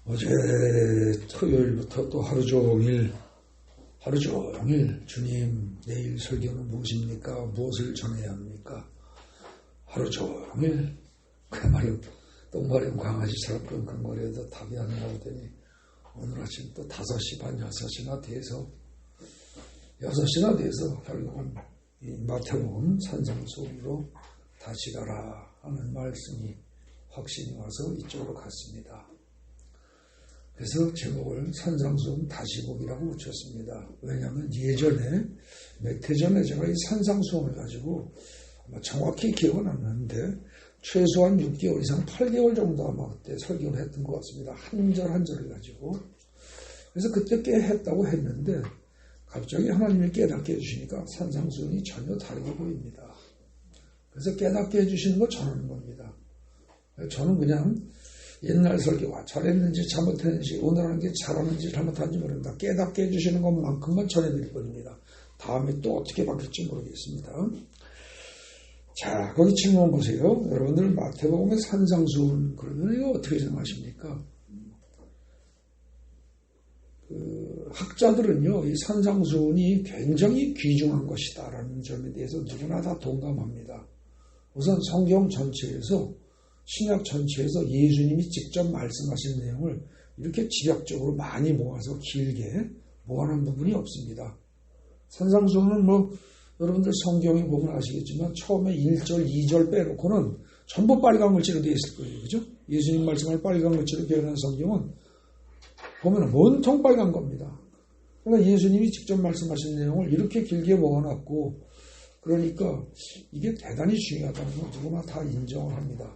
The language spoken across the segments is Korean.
어제 토요일부터 또 하루 종일 주님 내일 설교는 무엇입니까? 무엇을 전해야 합니까? 하루 종일 그야말로 똥마른 강아지처럼 끙끙거려도 답이 안 나오더니 오늘 아침 또 5시 반 6시나 돼서 결국은 이 마태복음 산상수훈으로 다시 가라 하는 말씀이 확신이 와서 이쪽으로 갔습니다. 그래서 제목을 산상수훈 다시 보기라고 붙였습니다. 왜냐하면 예전에 몇 해 전에 제가 이 산상수훈을 가지고 아마 정확히 기억은 안 나는데 최소한 6개월 이상 8개월 정도 아마 그때 설교를 했던 것 같습니다. 한 절 한 절을 가지고. 그래서 그때 꽤 했다고 했는데 갑자기 하나님이 깨닫게 해주시니까 산상수훈이 전혀 다르게 보입니다. 그래서 깨닫게 해주시는 거 전하는 겁니다. 저는 그냥 옛날 설교가 잘했는지 잘못했는지 오늘 하는 게 잘하는지 잘못하는지 모릅니다. 깨닫게 해주시는 것만큼만 전해드릴 뿐입니다. 다음에 또 어떻게 바뀔지 모르겠습니다. 자, 거기 질문 보세요. 여러분들 마태복음의 산상수훈 그러면 이거 어떻게 생각하십니까? 학자들은요, 이 산상수훈이 굉장히 귀중한 것이다라는 점에 대해서 누구나 다 동감합니다. 우선 성경 전체에서 신약 전체에서 예수님이 직접 말씀하신 내용을 이렇게 집약적으로 많이 모아서 길게 모아놓은 부분이 없습니다. 산상수훈은 여러분들 성경에 보면 아시겠지만 처음에 1절, 2절 빼놓고는 전부 빨간 글씨로 되어 있을 거예요. 그죠? 예수님 말씀을 빨간 글씨로 표현한 성경은 보면 온통 빨간 겁니다. 그러니까 예수님이 직접 말씀하신 내용을 이렇게 길게 모아놨고 그러니까 이게 대단히 중요하다는 걸 누구나 다 인정을 합니다.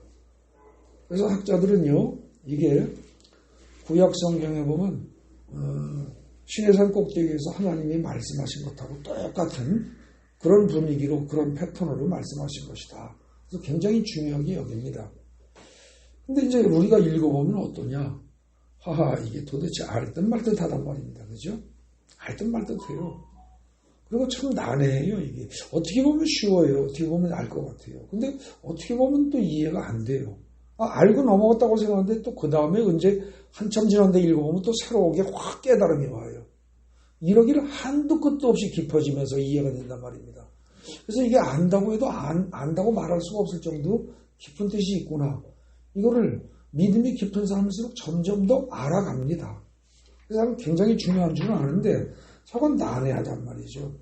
그래서 학자들은요, 이게 구약 성경에 보면 시내산 꼭대기에서 하나님이 말씀하신 것하고 똑같은 그런 분위기로 그런 패턴으로 말씀하신 것이다. 그래서 굉장히 중요하게 여깁니다. 근데 이제 우리가 읽어보면 어떠냐? 하하, 이게 도대체 알듯 말듯 하단 말입니다. 그죠? 알듯 말듯 해요. 그리고 참 난해해요, 이게. 어떻게 보면 쉬워요. 어떻게 보면 알 것 같아요. 근데 어떻게 보면 또 이해가 안 돼요. 알고 넘어갔다고 생각하는데 또 그 다음에 이제 한참 지났는데 읽어보면 또 새로우게 확 깨달음이 와요. 이러기를 한도 끝도 없이 깊어지면서 이해가 된단 말입니다. 그래서 이게 안다고 해도 안다고 말할 수가 없을 정도 깊은 뜻이 있구나. 이거를 믿음이 깊은 사람일수록 점점 더 알아갑니다. 그래서 굉장히 중요한 줄은 아는데 저건 난해하단 말이죠.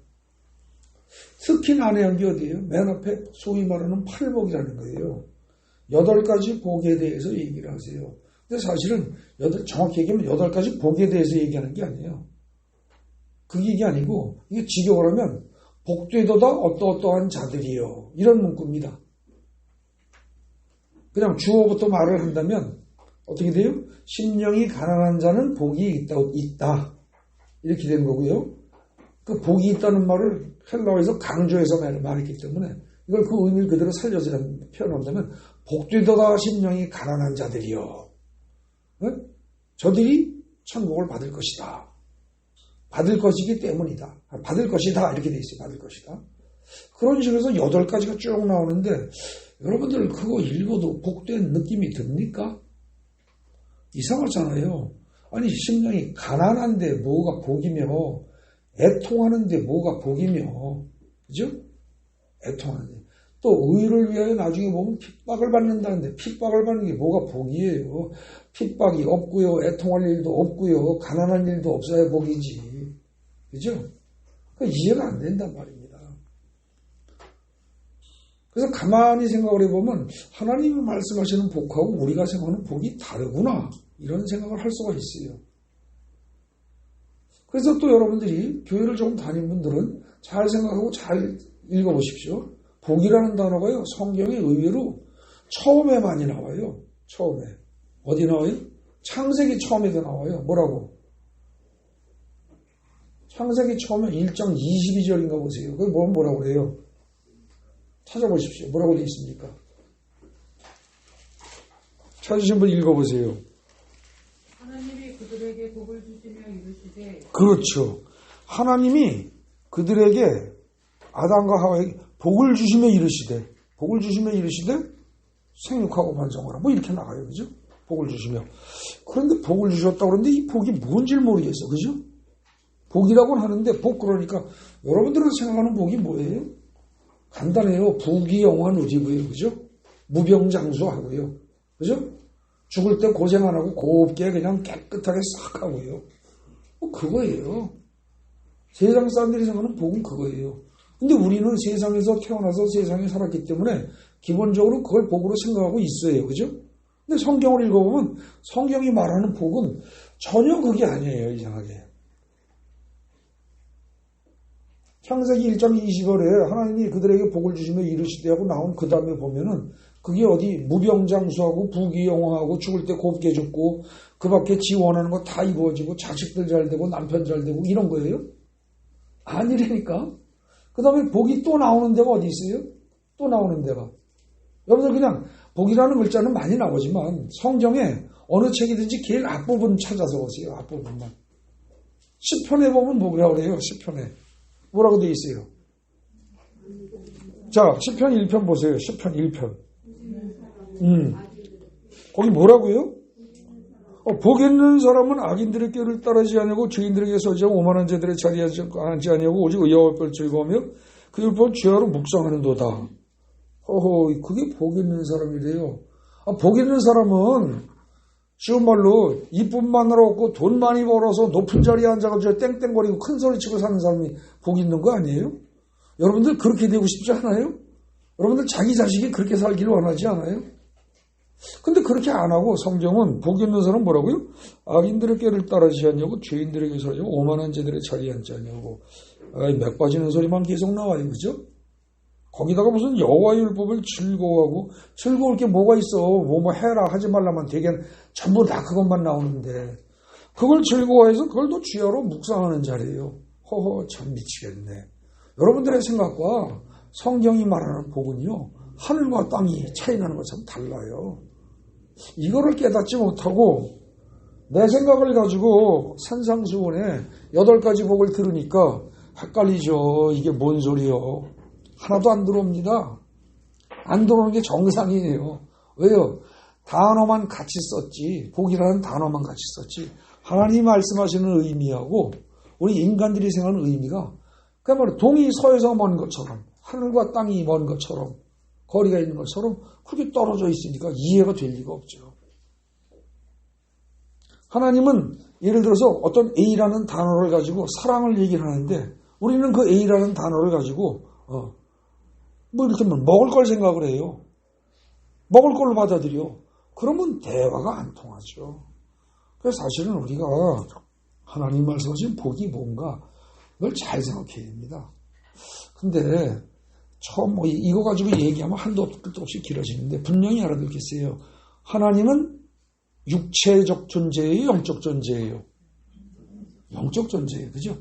특히 난해한 게 어디예요? 맨 앞에 소위 말하는 팔복이라는 거예요. 8가지 복에 대해서 얘기를 하세요. 근데 사실은 정확히 얘기하면 8가지 복에 대해서 얘기하는 게 아니에요. 그게 아니고 이게 직역을 하면 복되도다 어떠어떠한 자들이요. 이런 문구입니다. 그냥 주어부터 말을 한다면 어떻게 돼요? 심령이 가난한 자는 복이 있다. 이렇게 된 거고요. 그 복이 있다는 말을 헬라어에서 강조해서 말했기 때문에 이걸 그 의미를 그대로 살려서 표현한다면 복되도다 심령이 가난한 자들이요. 저들이 천국을 받을 것이다. 받을 것이기 때문이다. 받을 것이다. 이렇게 돼 있어요. 받을 것이다. 그런 식으로 해서 8가지가 쭉 나오는데 여러분들 그거 읽어도 복된 느낌이 듭니까? 이상하잖아요. 아니 심령이 가난한데 뭐가 복이며 애통하는데 뭐가 복이며 그죠? 애통하는데 또 의를 위하여 나중에 보면 핍박을 받는다는데 핍박을 받는 게 뭐가 복이에요? 핍박이 없고요. 애통할 일도 없고요. 가난한 일도 없어야 복이지. 그죠? 그러니까 이해가 안 된단 말입니다. 그래서 가만히 생각을 해보면 하나님이 말씀하시는 복하고 우리가 생각하는 복이 다르구나. 이런 생각을 할 수가 있어요. 그래서 또 여러분들이 교회를 조금 다닌 분들은 잘 생각하고 잘 읽어보십시오. 복이라는 단어가요. 성경에 의외로 처음에 많이 나와요. 처음에. 어디 나와요? 창세기 처음에도 나와요. 뭐라고? 창세기 처음에 1장 22절인가 보세요. 그게 뭐라고 그래요? 찾아보십시오. 뭐라고 되어 있습니까? 찾으신 분 읽어보세요. 하나님이 그들에게 복을 주시며 이르시되 그렇죠. 하나님이 그들에게 아담과 하와에게 복을 주시며 이르시되 생육하고 번성하라. 뭐 이렇게 나가요. 그죠? 복을 주시며. 그런데 복을 주셨다고 그러는데 이 복이 뭔지 모르겠어. 그죠? 복이라고는 하는데 복 그러니까 여러분들은 생각하는 복이 뭐예요? 간단해요. 부귀영화 누리고요. 그죠? 무병장수하고요. 그죠? 죽을 때 고생 안 하고 곱게 그냥 깨끗하게 싹 하고요. 그거예요. 세상 사람들이 생각하는 복은 그거예요. 근데 우리는 세상에서 태어나서 세상에 살았기 때문에 기본적으로 그걸 복으로 생각하고 있어요. 그죠? 근데 성경을 읽어보면 성경이 말하는 복은 전혀 그게 아니에요. 이상하게. 창세기 1장 20절에 하나님이 그들에게 복을 주시며 이르시되 하고 나온 그 다음에 보면은 그게 어디 무병장수하고 부귀영화하고 죽을 때 곱게 죽고 그 밖에 지 원하는 거 다 이루어지고 자식들 잘 되고 남편 잘 되고 이런 거예요? 아니라니까. 그 다음에 복이 또 나오는 데가 어디 있어요? 또 나오는 데가. 여러분들 그냥 복이라는 글자는 많이 나오지만 성경에 어느 책이든지 제일 앞부분 찾아서 오세요. 앞부분만. 시편에 보면 뭐라고 그래요? 시편에. 뭐라고 돼 있어요? 자, 시편 1편 보세요. 시편 1편. 거기 뭐라고요? 복 있는 사람은 악인들의 꾀를 따르지 아니하고 죄인들에게 서지 않고 오만한 자들의 자리에 앉지 아니하고 오직 의여와 별 즐거우며 그 율법을 죄하러 묵상하는도다. 허허, 그게 복 있는 사람이래요. 복 있는 사람은 쉬운 말로 이쁨만으로 없고 돈 많이 벌어서 높은 자리에 앉아가지고 땡땡거리고 큰 소리 치고 사는 사람이 복 있는 거 아니에요? 여러분들 그렇게 되고 싶지 않아요? 여러분들 자기 자식이 그렇게 살기를 원하지 않아요? 근데 그렇게 안 하고 성경은 복 있는 사람은 뭐라고요? 악인들의 꾀를 따르지 않냐고 죄인들에게 서지 오만한 자들의 자리에 앉지 않냐고. 맥 빠지는 소리만 계속 나와요. 그죠? 거기다가 무슨 여호와의 율법을 즐거워하고 즐거울 게 뭐가 있어. 뭐 해라 하지 말라만 되겐 전부 다 그것만 나오는데 그걸 즐거워해서 그걸 또 주야로 묵상하는 자리예요. 허허 참 미치겠네. 여러분들의 생각과 성경이 말하는 복은요. 하늘과 땅이 차이 나는 것처럼 달라요. 이거를 깨닫지 못하고 내 생각을 가지고 산상수훈에 8가지 복을 들으니까 헷갈리죠. 이게 뭔 소리요? 하나도 안 들어옵니다. 안 들어오는 게 정상이에요. 왜요? 단어만 같이 썼지. 복이라는 단어만 같이 썼지. 하나님이 말씀하시는 의미하고 우리 인간들이 생각하는 의미가 그냥 말로 동이 서에서 먼 것처럼 하늘과 땅이 먼 것처럼 거리가 있는 것처럼 그렇게 떨어져 있으니까 이해가 될 리가 없죠. 하나님은 예를 들어서 어떤 A라는 단어를 가지고 사랑을 얘기를 하는데 우리는 그 A라는 단어를 가지고 뭐 이렇게 먹을 걸 생각을 해요. 먹을 걸로 받아들여. 그러면 대화가 안 통하죠. 그래서 사실은 우리가 하나님 말씀하신 복이 뭔가 그걸 잘 생각해야 됩니다. 근데 처음 이거 가지고 얘기하면 한도 끝도 없이 길어지는데 분명히 알아듣겠어요. 하나님은 육체적 존재예요? 영적 존재예요? 영적 존재예요. 그죠?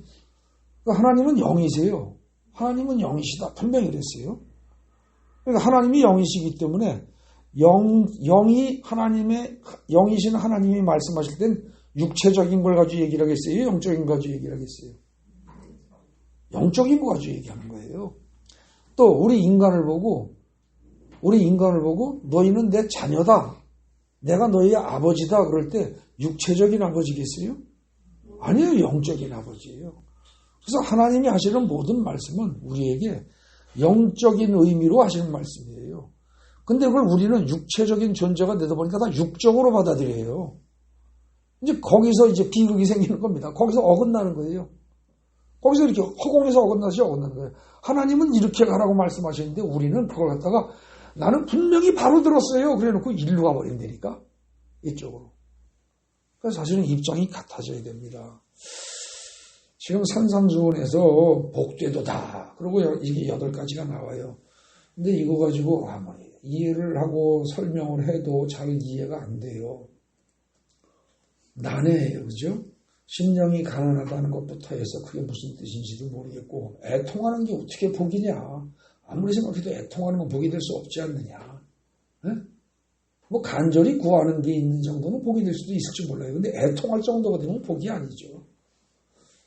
그러니까 하나님은 영이세요. 하나님은 영이시다. 분명히 그랬어요. 그러니까 하나님이 영이시기 때문에 영이 영이신 하나님이 말씀하실 땐 육체적인 걸 가지고 얘기를 하겠어요? 영적인 걸 가지고 얘기를 하겠어요? 영적인 거 가지고 얘기하는 거예요. 또 우리 인간을 보고 너희는 내 자녀다. 내가 너희의 아버지다. 그럴 때 육체적인 아버지겠어요? 아니에요. 영적인 아버지예요. 그래서 하나님이 하시는 모든 말씀은 우리에게 영적인 의미로 하시는 말씀이에요. 근데 그걸 우리는 육체적인 존재가 되다 보니까 다 육적으로 받아들여요. 이제 거기서 이제 비극이 생기는 겁니다. 거기서 어긋나는 거예요. 거기서 이렇게 허공에서 어긋나는 거예요. 하나님은 이렇게 가라고 말씀하셨는데 우리는 그걸 갖다가 나는 분명히 바로 들었어요. 그래 놓고 일로 가버린다니까. 이쪽으로. 그래서 사실은 입장이 같아져야 됩니다. 지금 산상수훈에서 복되도다. 그리고 이게 8가지가 나와요. 근데 이거 가지고 이해를 하고 설명을 해도 잘 이해가 안 돼요. 난해해요. 그죠? 심령이 가난하다는 것부터 해서 그게 무슨 뜻인지도 모르겠고 애통하는 게 어떻게 복이냐. 아무리 생각해도 애통하는 건 복이 될 수 없지 않느냐. 에? 뭐 간절히 구하는 게 있는 정도는 복이 될 수도 있을지 몰라요. 근데 애통할 정도가 되면 복이 아니죠.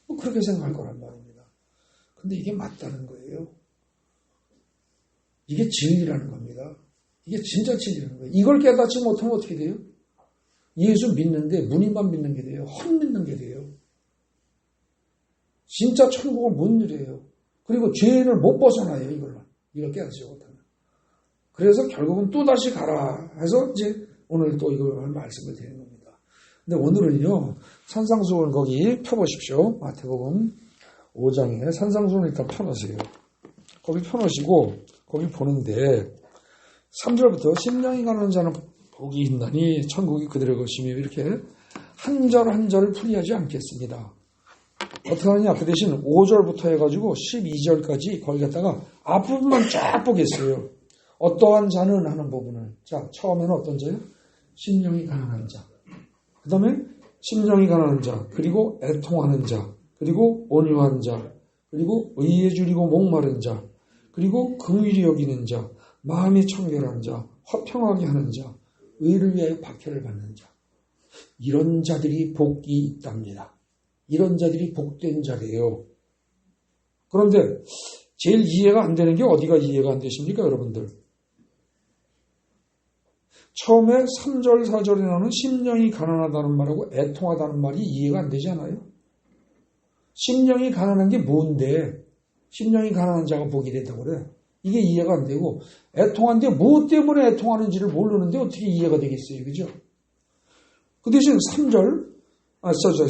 뭐 그렇게 생각할 거란 말입니다. 근데 이게 맞다는 거예요. 이게 진리라는 겁니다. 이게 진짜 진리라는 거예요. 이걸 깨닫지 못하면 어떻게 돼요? 예수 믿는데 무늬만 믿는 게 돼요. 헛 믿는 게 돼요. 진짜 천국을 못 누려요. 그리고 죄인을 못 벗어나요. 이걸 깨닫지 못하면. 그래서 결국은 또다시 가라 해서 이제 오늘 또 이걸 말씀을 드리는 겁니다. 근데 오늘은요, 산상수훈 거기 펴보십시오. 마태복음 5장에 산상수훈을 일단 펴놓으세요. 거기 펴놓으시고 거기 보는데 3절부터 심령이 가난한 자는 복이 있나니 천국이 그들의 것이며 이렇게 한 절 한 절을 풀이하지 않겠습니다. 어떻게 하느냐? 그 대신 5절부터 해가지고 12절까지 거기 갖다가 앞부분만 쫙 보겠어요. 어떠한 자는 하는 부분을. 자, 처음에는 어떤 자요? 심령이 가난한 자. 그 다음에 심령이 가난한 자, 그리고 애통하는 자, 그리고 온유한 자, 그리고 의에 줄이고 목마른 자, 그리고 긍휼히 여기는 자, 마음이 청결한 자, 화평하게 하는 자, 의를 위하여 박해를 받는 자. 이런 자들이 복이 있답니다. 이런 자들이 복된 자래요. 그런데 제일 이해가 안 되는 게 어디가 이해가 안 되십니까, 여러분들? 처음에 3절, 4절에 나오는 심령이 가난하다는 말하고 애통하다는 말이 이해가 안 되지 않아요? 심령이 가난한 게 뭔데? 심령이 가난한 자가 복이 된다고 그래. 이게 이해가 안 되고, 애통한데 뭐 때문에 애통하는지를 모르는데 어떻게 이해가 되겠어요, 그죠? 그 대신 3절,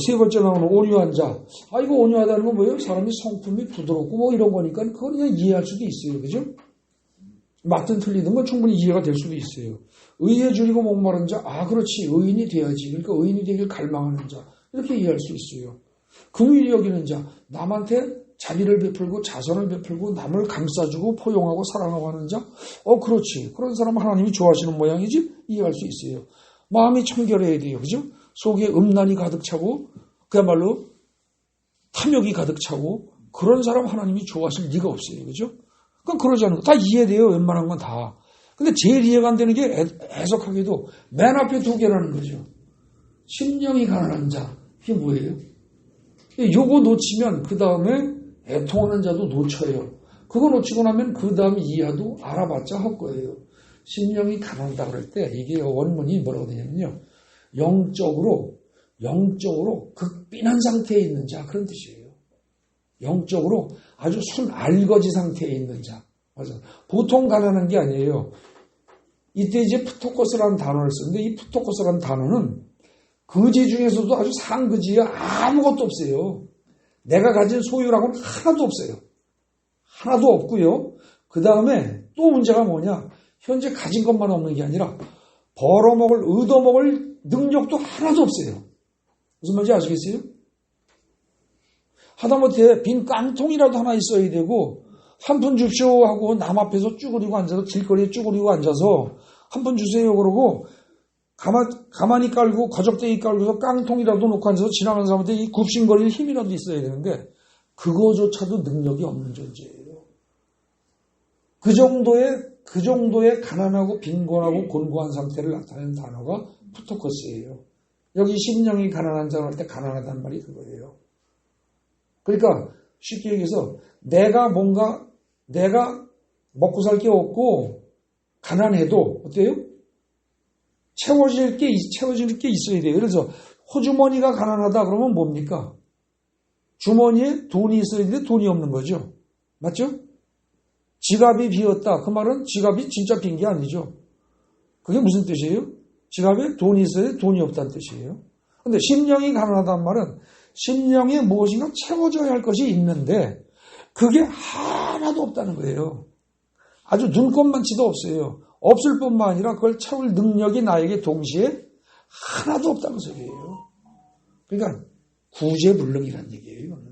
세 번째 나오는 온유한 자. 이거 온유하다는 건 뭐예요? 사람이 성품이 부드럽고 뭐 이런 거니까 그건 그냥 이해할 수도 있어요, 그죠? 맞든 틀리든 건 충분히 이해가 될 수도 있어요. 의에 줄이고 목마른 자, 그렇지, 의인이 돼야지. 그러니까 의인이 되길 갈망하는 자, 이렇게 이해할 수 있어요. 긍휼히 여기는 자, 남한테 자비를 베풀고 자선을 베풀고 남을 감싸주고 포용하고 사랑하고 하는 자, 그렇지, 그런 사람 하나님이 좋아하시는 모양이지, 이해할 수 있어요. 마음이 청결해야 돼요, 그죠? 속에 음란이 가득 차고 그야말로 탐욕이 가득 차고 그런 사람 하나님이 좋아하실 리가 없어요, 그죠? 그러니까 그러지 않은 거 다 이해돼요, 웬만한 건 다. 근데 제일 이해가 안 되는 게 애석하게도 맨 앞에 두 개라는 거죠. 심령이 가난한 자. 이게 뭐예요? 요거 놓치면 그 다음에 애통하는 자도 놓쳐요. 그거 놓치고 나면 그 다음 이하도 알아봤자 헛거예요. 심령이 가난하다 그럴 때 이게 원문이 뭐라고 되냐면요. 영적으로 극빈한 상태에 있는 자, 그런 뜻이에요. 영적으로 아주 순알거지 상태에 있는 자. 맞아. 보통 가난한 게 아니에요. 이때 이제 프토코스라는 단어를 쓰는데 이 프토코스라는 단어는 거지 중에서도 아주 상거지에 아무것도 없어요. 내가 가진 소유라고는 하나도 없어요. 하나도 없고요. 그 다음에 또 문제가 뭐냐. 현재 가진 것만 없는 게 아니라 벌어먹을, 얻어먹을 능력도 하나도 없어요. 무슨 말인지 아시겠어요? 하다못해 빈 깡통이라도 하나 있어야 되고 한 푼 줍쇼 하고 남 앞에서 쭈그리고 앉아서 길거리에 쭈그리고 앉아서 한 푼 주세요 그러고 가만히 깔고 거적대기 깔고서 깡통이라도 놓고 앉아서 지나가는 사람한테 이 굽신거릴 힘이라도 있어야 되는데 그거조차도 능력이 없는 존재예요. 그 정도의 가난하고 빈곤하고 곤고한 상태를 나타내는 단어가 프토코스예요. 여기 심령이 가난한 자를 할 때 가난하다는 말이 그거예요. 그러니까 쉽게 얘기해서 내가 먹고 살 게 없고 가난해도 어때요? 채워질 게 있어야 돼요. 그래서 호주머니가 가난하다 그러면 뭡니까? 주머니에 돈이 있어야 되는데 돈이 없는 거죠. 맞죠? 지갑이 비었다. 그 말은 지갑이 진짜 빈 게 아니죠. 그게 무슨 뜻이에요? 지갑에 돈이 있어야 돼 돈이 없다는 뜻이에요. 그런데 심령이 가난하다는 말은 심령에 무엇인가 채워져야 할 것이 있는데 그게 하나도 없다는 거예요. 아주 눈꼽만치도 없어요. 없을 뿐만 아니라 그걸 채울 능력이 나에게 동시에 하나도 없다는 소리예요. 그러니까 구제불능이라는 얘기예요. 이거는.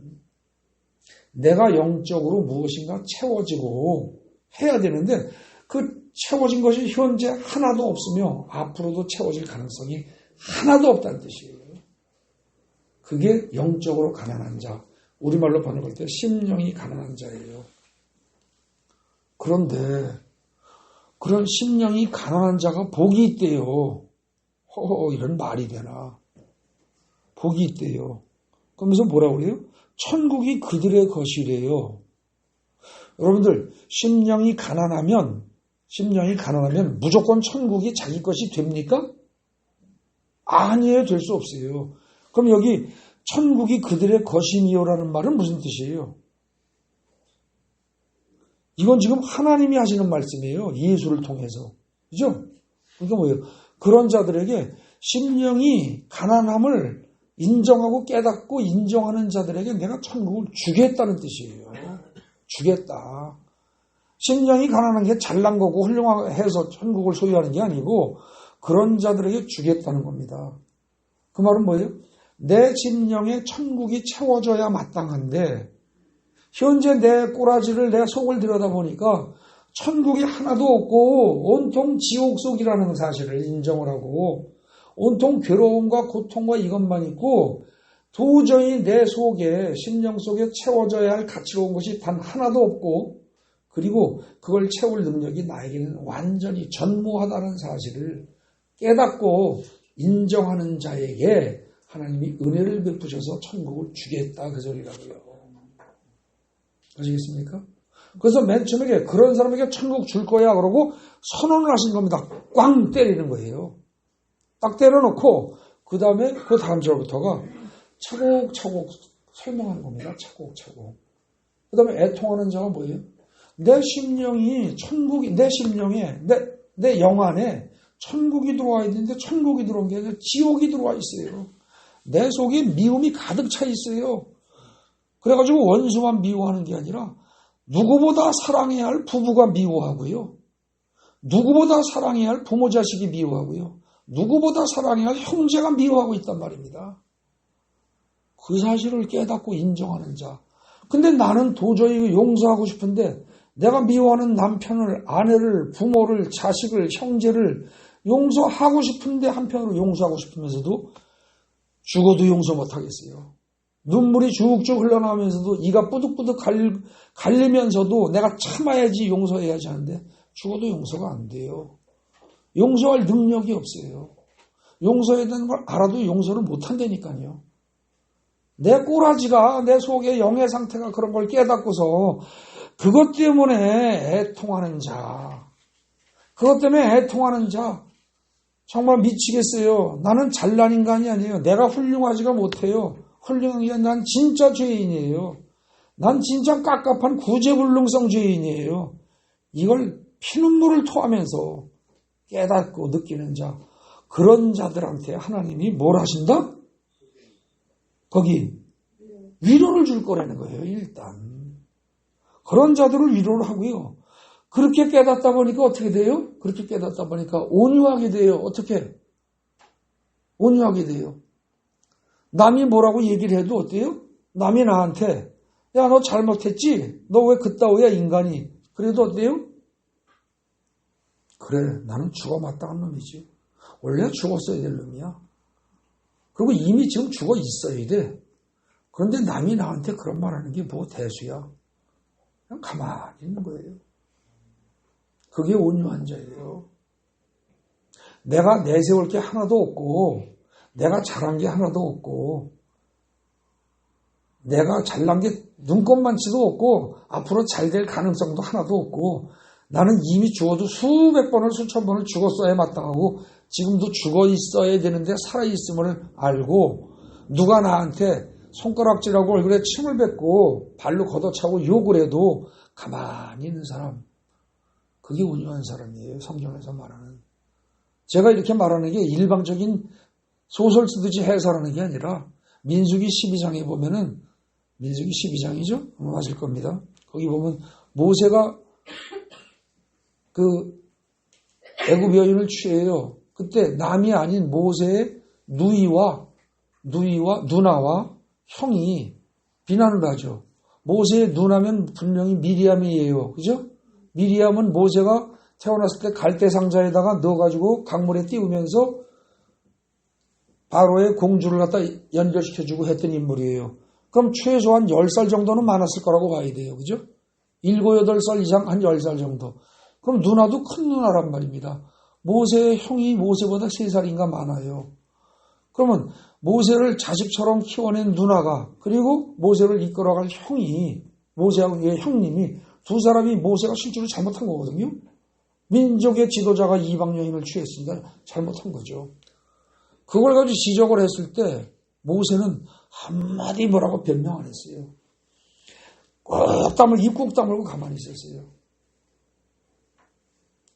내가 영적으로 무엇인가 채워지고 해야 되는데 그 채워진 것이 현재 하나도 없으며 앞으로도 채워질 가능성이 하나도 없다는 뜻이에요. 그게 영적으로 가난한 자, 우리말로 번역할 때 심령이 가난한 자예요. 그런데 그런 심령이 가난한 자가 복이 있대요. 이런 말이 되나. 복이 있대요. 그러면서 뭐라고 그래요? 천국이 그들의 것이래요. 여러분들 심령이 가난하면 무조건 천국이 자기 것이 됩니까? 아니에요. 될 수 없어요. 그럼 여기 천국이 그들의 것이니요라는 말은 무슨 뜻이에요? 이건 지금 하나님이 하시는 말씀이에요. 예수를 통해서. 그죠? 그게 뭐예요? 그런 자들에게 심령이 가난함을 인정하고 깨닫고 인정하는 자들에게 내가 천국을 주겠다는 뜻이에요. 주겠다. 심령이 가난한 게 잘난 거고 훌륭해서 천국을 소유하는 게 아니고 그런 자들에게 주겠다는 겁니다. 그 말은 뭐예요? 내 심령에 천국이 채워져야 마땅한데 현재 내 꼬라지를 내 속을 들여다보니까 천국이 하나도 없고 온통 지옥 속이라는 사실을 인정을 하고 온통 괴로움과 고통과 이것만 있고 도저히 내 속에 심령 속에 채워져야 할 가치로운 것이 단 하나도 없고 그리고 그걸 채울 능력이 나에게는 완전히 전무하다는 사실을 깨닫고 인정하는 자에게 하나님이 은혜를 베푸셔서 천국을 주겠다 그 소리라고요. 아시겠습니까? 그래서 맨 처음에 그런 사람에게 천국 줄 거야 그러고 선언을 하신 겁니다. 꽝 때리는 거예요. 딱 때려놓고 그 다음에 그 다음 절부터가 차곡차곡 설명하는 겁니다. 차곡차곡. 그 다음에 애통하는 자가 뭐예요? 내 심령이 천국이 내 심령에 내 영 안에 천국이 들어와 있는데 천국이 들어온 게 아니라 지옥이 들어와 있어요. 내 속에 미움이 가득 차 있어요. 그래가지고 원수만 미워하는 게 아니라 누구보다 사랑해야 할 부부가 미워하고요. 누구보다 사랑해야 할 부모 자식이 미워하고요. 누구보다 사랑해야 할 형제가 미워하고 있단 말입니다. 그 사실을 깨닫고 인정하는 자. 근데 나는 도저히 용서하고 싶은데 내가 미워하는 남편을, 아내를, 부모를, 자식을, 형제를 용서하고 싶은데 한편으로 용서하고 싶으면서도 죽어도 용서 못하겠어요. 눈물이 쭉쭉 흘러나오면서도 이가 뿌득뿌득 갈리면서도 내가 참아야지 용서해야지 하는데 죽어도 용서가 안 돼요. 용서할 능력이 없어요. 용서해야 되는 걸 알아도 용서를 못한다니까요. 내 꼬라지가 내 속의 영의 상태가 그런 걸 깨닫고서 그것 때문에 애통하는 자, 그것 때문에 애통하는 자 정말 미치겠어요. 나는 잘난 인간이 아니에요. 내가 훌륭하지가 못해요. 훌륭한 게 난 진짜 죄인이에요. 난 진짜 깝깝한 구제불능성 죄인이에요. 이걸 피눈물을 토하면서 깨닫고 느끼는 자, 그런 자들한테 하나님이 뭘 하신다? 거기 위로를 줄 거라는 거예요. 일단 그런 자들을 위로를 하고요. 그렇게 깨닫다 보니까 어떻게 돼요? 그렇게 깨닫다 보니까 온유하게 돼요. 어떻게? 온유하게 돼요. 남이 뭐라고 얘기를 해도 어때요? 남이 나한테 야, 너 잘못했지? 너 왜 그따위야 인간이? 그래도 어때요? 그래, 나는 죽어 마땅한 놈이지. 원래 죽었어야 될 놈이야. 그리고 이미 지금 죽어 있어야 돼. 그런데 남이 나한테 그런 말 하는 게 뭐 대수야. 그냥 가만히 있는 거예요. 그게 온유한 자예요. 내가 내세울 게 하나도 없고 내가 잘한 게 하나도 없고 내가 잘난 게 눈꼽만치도 없고 앞으로 잘 될 가능성도 하나도 없고 나는 이미 죽어도 수백 번을 수천 번을 죽었어야 마땅하고 지금도 죽어 있어야 되는데 살아있음을 알고 누가 나한테 손가락질하고 얼굴에 침을 뱉고 발로 걷어차고 욕을 해도 가만히 있는 사람, 그게 온유한 사람이에요. 성경에서 말하는. 제가 이렇게 말하는 게 일방적인 소설 쓰듯이 해설하는 게 아니라 민수기 12장에 보면은 민수기 12장이죠? 맞을 겁니다. 거기 보면 모세가 그 애굽 여인을 취해요. 그때 남이 아닌 모세의 누이와 누나와 형이 비난을 하죠. 모세의 누나면 분명히 미리암이에요. 그죠? 미리암은 모세가 태어났을 때 갈대 상자에다가 넣어가지고 강물에 띄우면서 바로의 공주를 갖다 연결시켜주고 했던 인물이에요. 그럼 최소한 10살 정도는 많았을 거라고 봐야 돼요. 그죠? 7, 8살 이상 한 10살 정도. 그럼 누나도 큰 누나란 말입니다. 모세의 형이 모세보다 3살인가 많아요. 그러면 모세를 자식처럼 키워낸 누나가 그리고 모세를 이끌어갈 형이 모세하고의 형님이 두 사람이 모세가 실제로 잘못한 거거든요. 민족의 지도자가 이방 여인을 취했으니까 잘못한 거죠. 그걸 가지고 지적을 했을 때 모세는 한마디 뭐라고 변명 안 했어요. 입국 다물고 가만히 있었어요.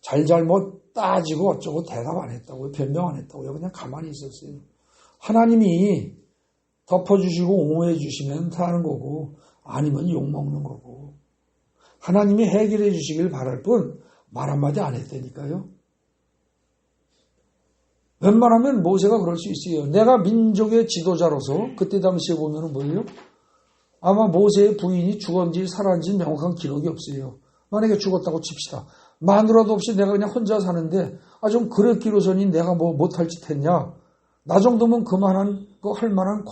잘잘못 따지고 어쩌고 대답 안 했다고요. 변명 안 했다고요. 그냥 가만히 있었어요. 하나님이 덮어주시고 옹호해 주시면 사는 거고 아니면 욕먹는 거고 하나님이 해결해 주시길 바랄 뿐 말 한마디 안 했다니까요. 웬만하면 모세가 그럴 수 있어요. 내가 민족의 지도자로서 그때 당시에 보면은 뭐예요? 아마 모세의 부인이 죽었는지 살았는지 명확한 기록이 없어요. 만약에 죽었다고 칩시다. 마누라도 없이 내가 그냥 혼자 사는데 좀 그랬기로서니 내가 뭐 못할 짓 했냐. 나 정도면 그만한 거 할 만한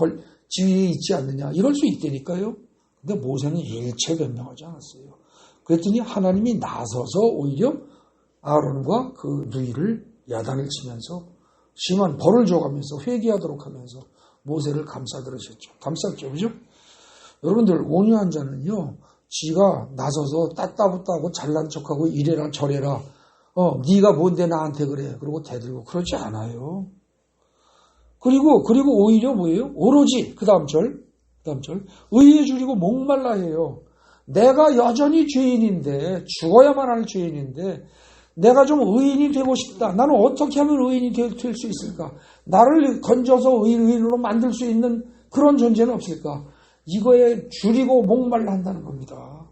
지위에 있지 않느냐. 이럴 수 있다니까요. 근데 모세는 일체 변명하지 않았어요. 그랬더니 하나님이 나서서 오히려 아론과 그 누이를 야단을 치면서 심한 벌을 줘가면서 회개하도록 하면서 모세를 감싸들으셨죠. 감쌌죠. 그죠? 여러분들 온유한 자는요. 지가 나서서 따따붙다고 잘난 척하고 이래라 저래라 네가 뭔데 나한테 그래 그러고 대들고 그러지 않아요. 그리고 오히려 뭐예요? 오로지 그 다음 절 의에 줄이고 목말라 해요. 내가 여전히 죄인인데 죽어야만 할 죄인인데 내가 좀 의인이 되고 싶다. 나는 어떻게 하면 의인이 될 수 있을까? 나를 건져서 의인으로 만들 수 있는 그런 존재는 없을까? 이거에 줄이고 목말라 한다는 겁니다.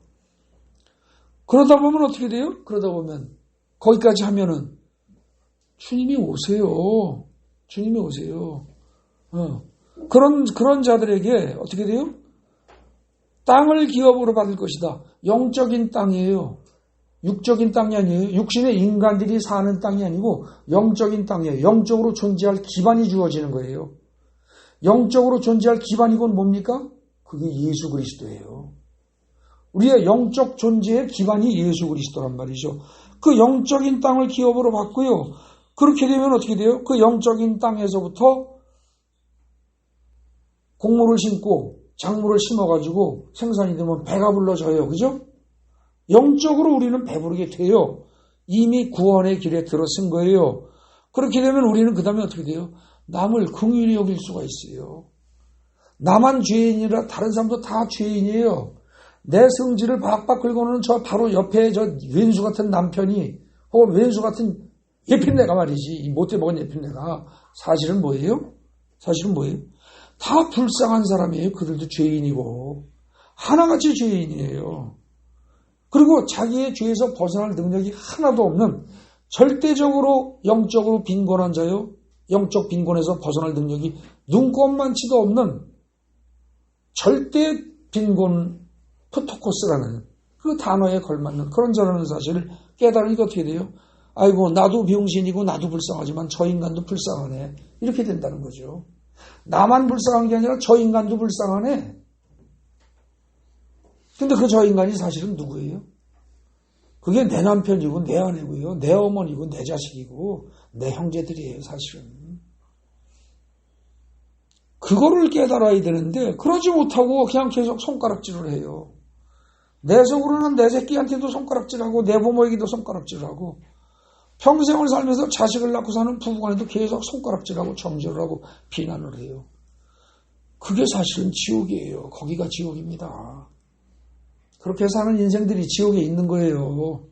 그러다 보면 어떻게 돼요? 그러다 보면 거기까지 하면은 주님이 오세요. 주님이 오세요. 그런 자들에게 어떻게 돼요? 땅을 기업으로 받을 것이다. 영적인 땅이에요. 육적인 땅이 아니에요. 육신의 인간들이 사는 땅이 아니고 영적인 땅이에요. 영적으로 존재할 기반이 주어지는 거예요. 영적으로 존재할 기반이건 뭡니까? 그게 예수 그리스도예요. 우리의 영적 존재의 기반이 예수 그리스도란 말이죠. 그 영적인 땅을 기업으로 받고요. 그렇게 되면 어떻게 돼요? 그 영적인 땅에서부터 곡물을 심고 작물을 심어가지고 생산이 되면 배가 불러져요. 그죠? 영적으로 우리는 배부르게 돼요. 이미 구원의 길에 들어선 거예요. 그렇게 되면 우리는 그 다음에 어떻게 돼요? 남을 긍휼히 여길 수가 있어요. 나만 죄인이라 다른 사람도 다 죄인이에요. 내 성질을 박박 긁어놓는 저 바로 옆에 저 왼수 같은 남편이 혹은 왼수 같은 예핀내가 말이지. 이 못해 먹은 예핀내가 사실은 뭐예요? 다 불쌍한 사람이에요. 그들도 죄인이고 하나같이 죄인이에요. 그리고 자기의 죄에서 벗어날 능력이 하나도 없는 절대적으로 영적으로 빈곤한 자요. 영적 빈곤에서 벗어날 능력이 눈꼽만치도 없는 절대 빈곤 프토코스라는 그 단어에 걸맞는 그런 자라는 사실을 깨달으니까 어떻게 돼요? 아이고 나도 병신이고 나도 불쌍하지만 저 인간도 불쌍하네. 이렇게 된다는 거죠. 나만 불쌍한 게 아니라 저 인간도 불쌍하네. 근데 그 저 인간이 사실은 누구예요? 그게 내 남편이고 내 아내고요. 내 어머니고 내 자식이고 내 형제들이에요. 사실은. 그거를 깨달아야 되는데 그러지 못하고 그냥 계속 손가락질을 해요. 내 속으로는 내 새끼한테도 손가락질하고 내 부모에게도 손가락질하고 평생을 살면서 자식을 낳고 사는 부부간에도 계속 손가락질하고 정죄를 하고 비난을 해요. 그게 사실은 지옥이에요. 거기가 지옥입니다. 그렇게 사는 인생들이 지옥에 있는 거예요.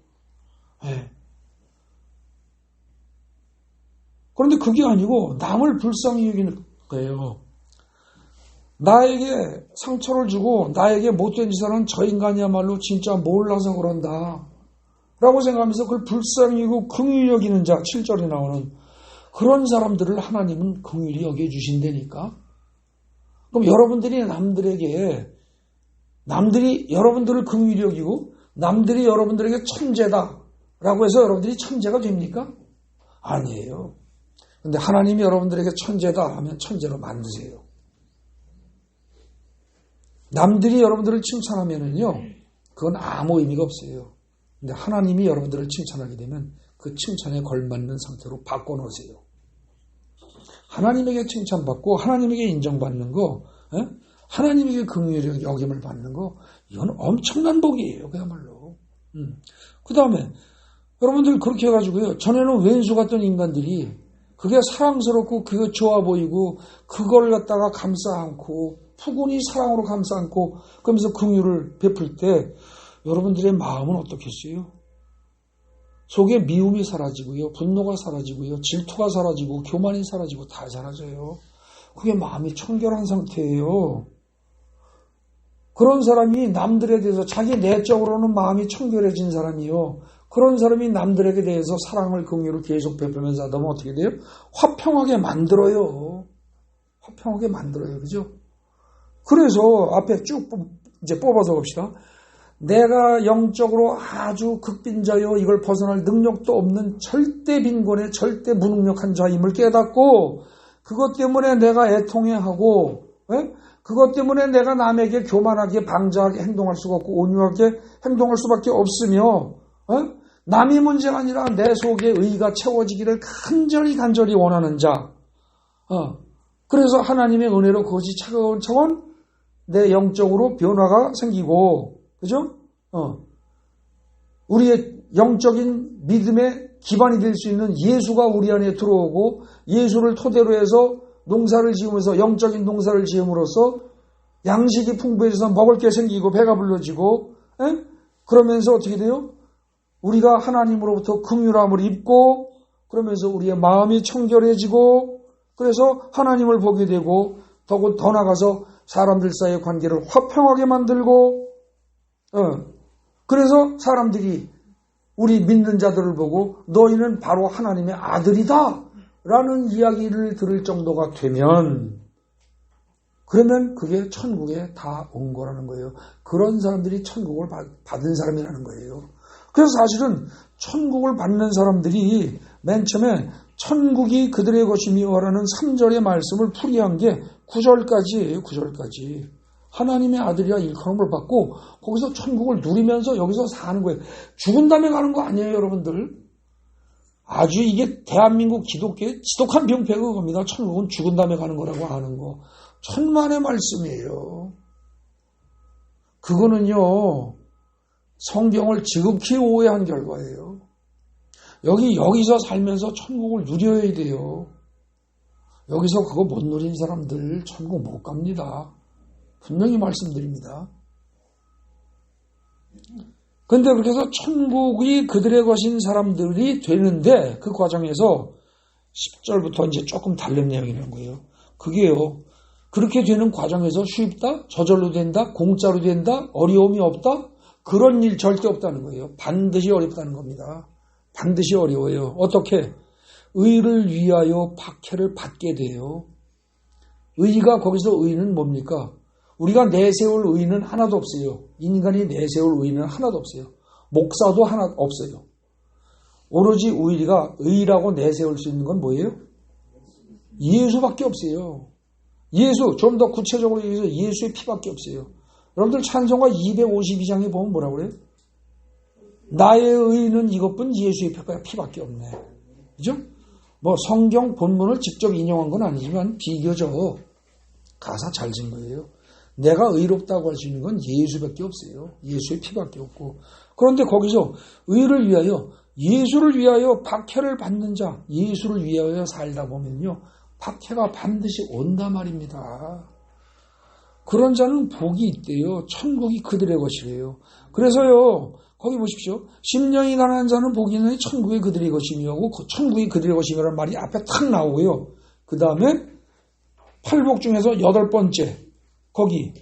네. 그런데 그게 아니고 남을 불쌍히 여기는 거예요. 나에게 상처를 주고 나에게 못된 짓을 하는 저 인간이야말로 진짜 몰라서 그런다 라고 생각하면서 그걸 불쌍히 여기고 긍휼히 여기는 자 7절에 나오는 그런 사람들을 하나님은 긍휼히 여겨주신다니까. 그럼 여러분들이 남들이 여러분들을 긍휼히 여기고 남들이 여러분들에게 천재다라고 해서 여러분들이 천재가 됩니까? 아니에요. 근데 하나님이 여러분들에게 천재다 하면 천재로 만드세요. 남들이 여러분들을 칭찬하면은요, 그건 아무 의미가 없어요. 근데 하나님이 여러분들을 칭찬하게 되면 그 칭찬에 걸맞는 상태로 바꿔놓으세요. 하나님에게 칭찬받고 하나님에게 인정받는 거, 하나님에게 긍휼히 여김을 받는 거, 이건 엄청난 복이에요. 그야말로. 그 다음에 여러분들 그렇게 해가지고요. 전에는 왼수 같던 인간들이 그게 사랑스럽고 그게 좋아 보이고 그걸 갖다가 감싸 안고 푸근히 사랑으로 감싸 안고 그러면서 긍휼을 베풀 때 여러분들의 마음은 어떻겠어요? 속에 미움이 사라지고요. 분노가 사라지고요. 질투가 사라지고 교만이 사라지고 다 사라져요. 그게 마음이 청결한 상태예요. 그런 사람이 남들에 대해서 자기 내적으로는 마음이 청결해진 사람이요. 그런 사람이 남들에게 대해서 사랑을 긍휼을 계속 베풀면서 하다 보면 어떻게 돼요? 화평하게 만들어요. 화평하게 만들어요. 그죠? 그래서 앞에 쭉 이제 뽑아서 봅시다. 내가 영적으로 아주 극빈자요 이걸 벗어날 능력도 없는 절대 빈곤의 절대 무능력한 자임을 깨닫고 그것 때문에 내가 애통해하고 그것 때문에 내가 남에게 교만하게 방자하게 행동할 수가 없고 온유하게 행동할 수밖에 없으며 남이 문제가 아니라 내 속에 의가 채워지기를 간절히 원하는 자. 그래서 하나님의 은혜로 그것이 차가운 내 영적으로 변화가 생기고 그죠? 우리의 영적인 믿음의 기반이 될 수 있는 예수가 우리 안에 들어오고 예수를 토대로 해서 농사를 지으면서 영적인 농사를 지음으로써 양식이 풍부해져서 먹을 게 생기고 배가 불러지고 그러면서 어떻게 돼요? 우리가 하나님으로부터 긍휼함을 입고 그러면서 우리의 마음이 청결해지고 그래서 하나님을 보게 되고 더 나아가서 사람들 사이의 관계를 화평하게 만들고 그래서 사람들이 우리 믿는 자들을 보고 너희는 바로 하나님의 아들이다 라는 이야기를 들을 정도가 되면 그러면 그게 천국에 다 온 거라는 거예요. 그런 사람들이 천국을 받은 사람이라는 거예요. 그래서 사실은 천국을 받는 사람들이 맨 처음에 천국이 그들의 것이며라는 3절의 말씀을 풀이한 게 9절까지예요. 9절까지. 하나님의 아들이라 일컬음을 받고 거기서 천국을 누리면서 여기서 사는 거예요. 죽은 다음에 가는 거 아니에요, 여러분들. 아주 이게 대한민국 기독교의 지독한 병폐가 그겁니다. 천국은 죽은 다음에 가는 거라고 하는 거. 천만의 말씀이에요. 그거는요, 성경을 지극히 오해한 결과예요. 여기서 살면서 천국을 누려야 돼요. 여기서 그거 못 누린 사람들 천국 못 갑니다. 분명히 말씀드립니다. 그런데 그렇게 해서 천국이 그들의 것인 사람들이 되는데 그 과정에서 10절부터 이제 조금 다른 내용이 나온 거예요. 그게요. 그렇게 되는 과정에서 쉽다? 저절로 된다? 공짜로 된다? 어려움이 없다? 그런 일 절대 없다는 거예요. 반드시 어렵다는 겁니다. 반드시 어려워요. 어떻게? 의를 위하여 박해를 받게 돼요. 의가 거기서 의는 뭡니까? 우리가 내세울 의는 하나도 없어요. 인간이 내세울 의는 하나도 없어요. 목사도 하나 없어요. 오로지 우리가 의라고 내세울 수 있는 건 뭐예요? 예수밖에 없어요. 예수, 좀 더 구체적으로 얘기해서 예수의 피밖에 없어요. 여러분들 찬송가 252장에 보면 뭐라고 그래요? 나의 의는 이것뿐 예수의 피밖에 없네. 그죠? 뭐 성경 본문을 직접 인용한 건 아니지만 비교적 가사 잘 쓴 거예요. 내가 의롭다고 할 수 있는 건 예수밖에 없어요. 예수의 피밖에 없고. 그런데 거기서 의를 위하여 예수를 위하여 박해를 받는 자, 예수를 위하여 살다 보면요. 박해가 반드시 온단 말입니다. 그런 자는 복이 있대요. 천국이 그들의 것이래요. 그래서요. 거기 보십시오. 심령이 가난한 자는 복이 있는 천국이 그들의 것이며 천국이 그들의 것이며라는 말이 앞에 탁 나오고요. 그 다음에 팔복 중에서 8번째 거기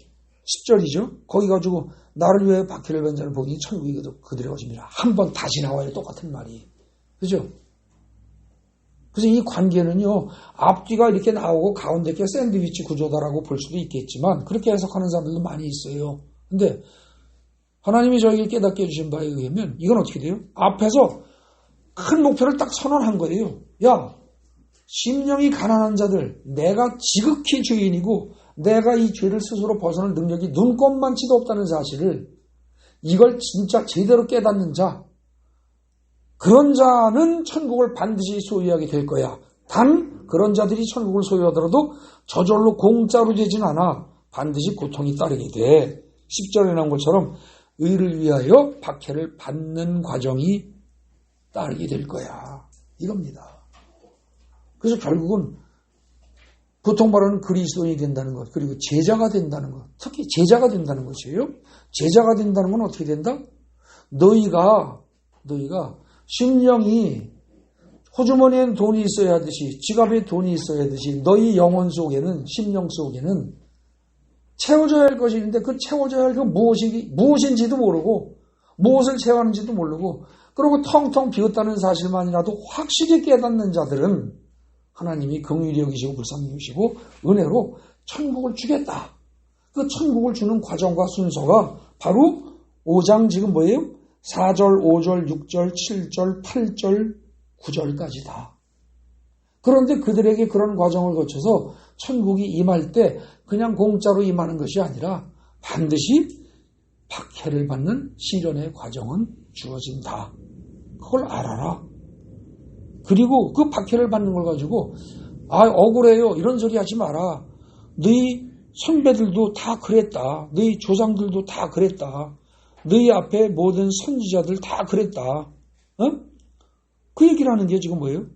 10절이죠. 거기 가지고 나를 위해 박해를 받는 자는 복이 천국이 그들의 것입니다. 한 번 다시 나와요. 똑같은 말이. 그죠? 그래서 이 관계는요. 앞뒤가 이렇게 나오고 가운데 게 샌드위치 구조다라고 볼 수도 있겠지만 그렇게 해석하는 사람들도 많이 있어요. 근데 하나님이 저에게 깨닫게 해주신 바에 의하면 이건 어떻게 돼요? 앞에서 큰 목표를 딱 선언한 거예요. 야, 심령이 가난한 자들, 내가 지극히 죄인이고 내가 이 죄를 스스로 벗어날 능력이 눈꼽만치도 없다는 사실을 이걸 진짜 제대로 깨닫는 자, 그런 자는 천국을 반드시 소유하게 될 거야. 단 그런 자들이 천국을 소유하더라도 저절로 공짜로 되진 않아. 반드시 고통이 따르게 돼. 10절에 나온 것처럼 의를 위하여 박해를 받는 과정이 따르게 될 거야. 이겁니다. 그래서 결국은 보통 말하는 그리스도인이 된다는 것, 그리고 제자가 된다는 것, 특히 제자가 된다는 것이에요. 제자가 된다는 건 어떻게 된다? 너희가 심령이 호주머니엔 돈이 있어야 하듯이, 지갑에 돈이 있어야 하듯이 너희 영혼 속에는, 심령 속에는 채워져야 할 것이 있는데, 그 채워져야 할 그 무엇인지도 모르고 무엇을 채워하는지도 모르고, 그리고 텅텅 비었다는 사실만이라도 확실히 깨닫는 자들은 하나님이 긍휼히 여기시고 불쌍히 여기시고 은혜로 천국을 주겠다. 그 천국을 주는 과정과 순서가 바로 5장 지금 뭐예요? 4절, 5절, 6절, 7절, 8절, 9절까지다. 그런데 그들에게 그런 과정을 거쳐서 천국이 임할 때 그냥 공짜로 임하는 것이 아니라 반드시 박해를 받는 시련의 과정은 주어진다. 그걸 알아라. 그리고 그 박해를 받는 걸 가지고 억울해요 이런 소리 하지 마라. 너희 선배들도 다 그랬다. 너희 조상들도 다 그랬다. 너희 앞에 모든 선지자들 다 그랬다. 어? 그 얘기를 하는 게 지금 뭐예요?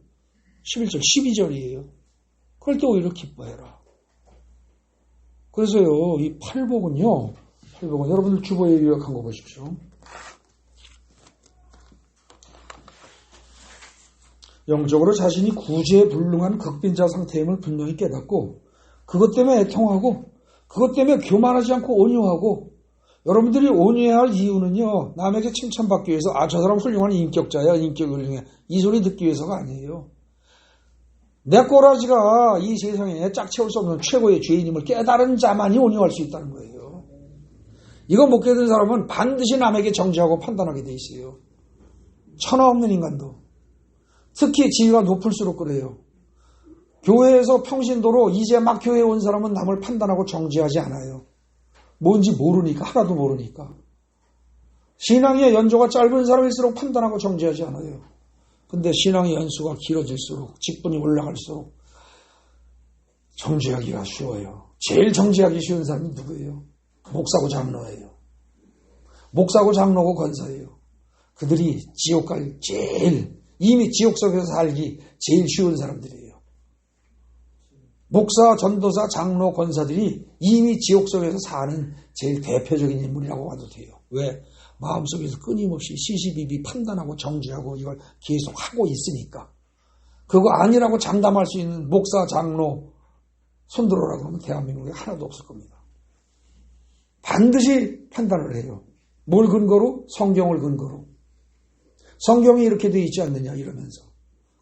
11절, 12절이에요. 그럴 때 오히려 기뻐해라. 그래서요, 이 팔복은 여러분들 주보에 요약한 거 보십시오. 영적으로 자신이 구제불능한 극빈자 상태임을 분명히 깨닫고 그것 때문에 애통하고 그것 때문에 교만하지 않고 온유하고 여러분들이 온유해야 할 이유는요. 남에게 칭찬받기 위해서 저 사람 훌륭한 인격자야. 인격이 훌륭해. 이 소리 듣기 위해서가 아니에요. 내 꼬라지가 이 세상에 짝 채울 수 없는 최고의 죄인임을 깨달은 자만이 온유할 수 있다는 거예요. 이거 못 깨달은 사람은 반드시 남에게 정죄하고 판단하게 돼 있어요. 천하 없는 인간도. 특히 지위가 높을수록 그래요. 교회에서 평신도로 이제 막 교회에 온 사람은 남을 판단하고 정죄하지 않아요. 뭔지 모르니까, 하나도 모르니까. 신앙의 연조가 짧은 사람일수록 판단하고 정죄하지 않아요. 근데 신앙의 연수가 길어질수록, 직분이 올라갈수록 정죄하기가 쉬워요. 제일 정죄하기 쉬운 사람이 누구예요? 목사고 장로예요. 목사고 장로고 권사예요. 그들이 지옥 갈 이미 지옥 속에서 살기 제일 쉬운 사람들이에요. 목사, 전도사, 장로, 권사들이 이미 지옥 속에서 사는 제일 대표적인 인물이라고 봐도 돼요. 왜? 마음속에서 끊임없이 시시비비 판단하고 정죄하고 이걸 계속 하고 있으니까. 그거 아니라고 장담할 수 있는 목사, 장로, 손들어라 그러면 대한민국에 하나도 없을 겁니다. 반드시 판단을 해요. 뭘 근거로? 성경을 근거로. 성경이 이렇게 돼 있지 않느냐 이러면서.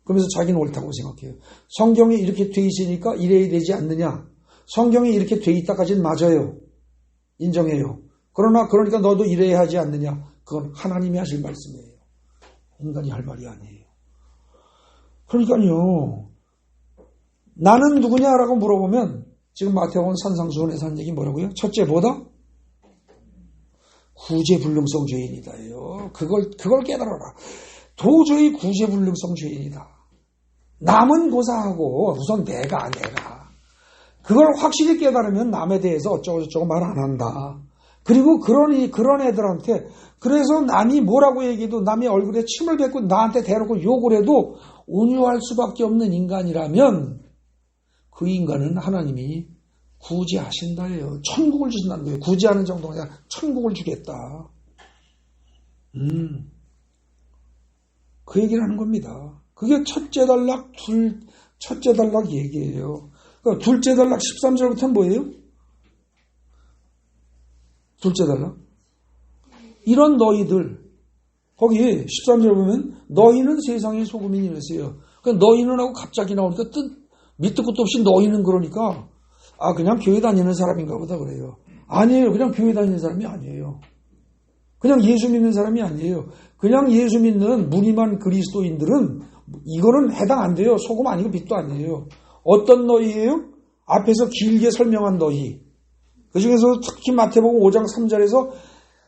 그러면서 자기는 옳다고 생각해요. 성경이 이렇게 돼 있으니까 이래야 되지 않느냐. 성경이 이렇게 돼 있다까지는 맞아요. 인정해요. 그러니까 너도 이래야 하지 않느냐. 그건 하나님이 하실 말씀이에요. 인간이 할 말이 아니에요. 그러니까요. 나는 누구냐라고 물어보면 지금 마태복음 산상수훈에서 한 얘기 뭐라고요? 첫째 뭐다? 구제불능성 죄인이다요. 그걸 깨달아라. 도저히 구제불능성 죄인이다. 남은 고사하고 우선 내가. 그걸 확실히 깨달으면 남에 대해서 어쩌고저쩌고 말 안 한다. 그리고 그런 애들한테 그래서 남이 뭐라고 얘기해도 남의 얼굴에 침을 뱉고 나한테 대놓고 욕을 해도 온유할 수밖에 없는 인간이라면 그 인간은 하나님이 구제하신다예요. 천국을 주신다는 거예요. 구제하는 정도가 아니라 천국을 주겠다. 그 얘기를 하는 겁니다. 그게 첫째 단락 얘기예요. 그러니까 둘째 단락 13절부터는 뭐예요? 둘째 단락. 이런 너희들, 거기 13절 보면 너희는 세상의 소금이니 이랬어요. 그러니까 너희는 하고 갑자기 나오니까 밑도 끝도 없이 너희는 그러니까 그냥 교회 다니는 사람인가 보다 그래요. 아니에요. 그냥 교회 다니는 사람이 아니에요. 그냥 예수 믿는 사람이 아니에요. 그냥 예수 믿는 무림한 그리스도인들은 이거는 해당 안 돼요. 소금 아니고 빛도 아니에요. 어떤 너희예요? 앞에서 길게 설명한 너희. 그 중에서 특히 마태복음 5장 3절에서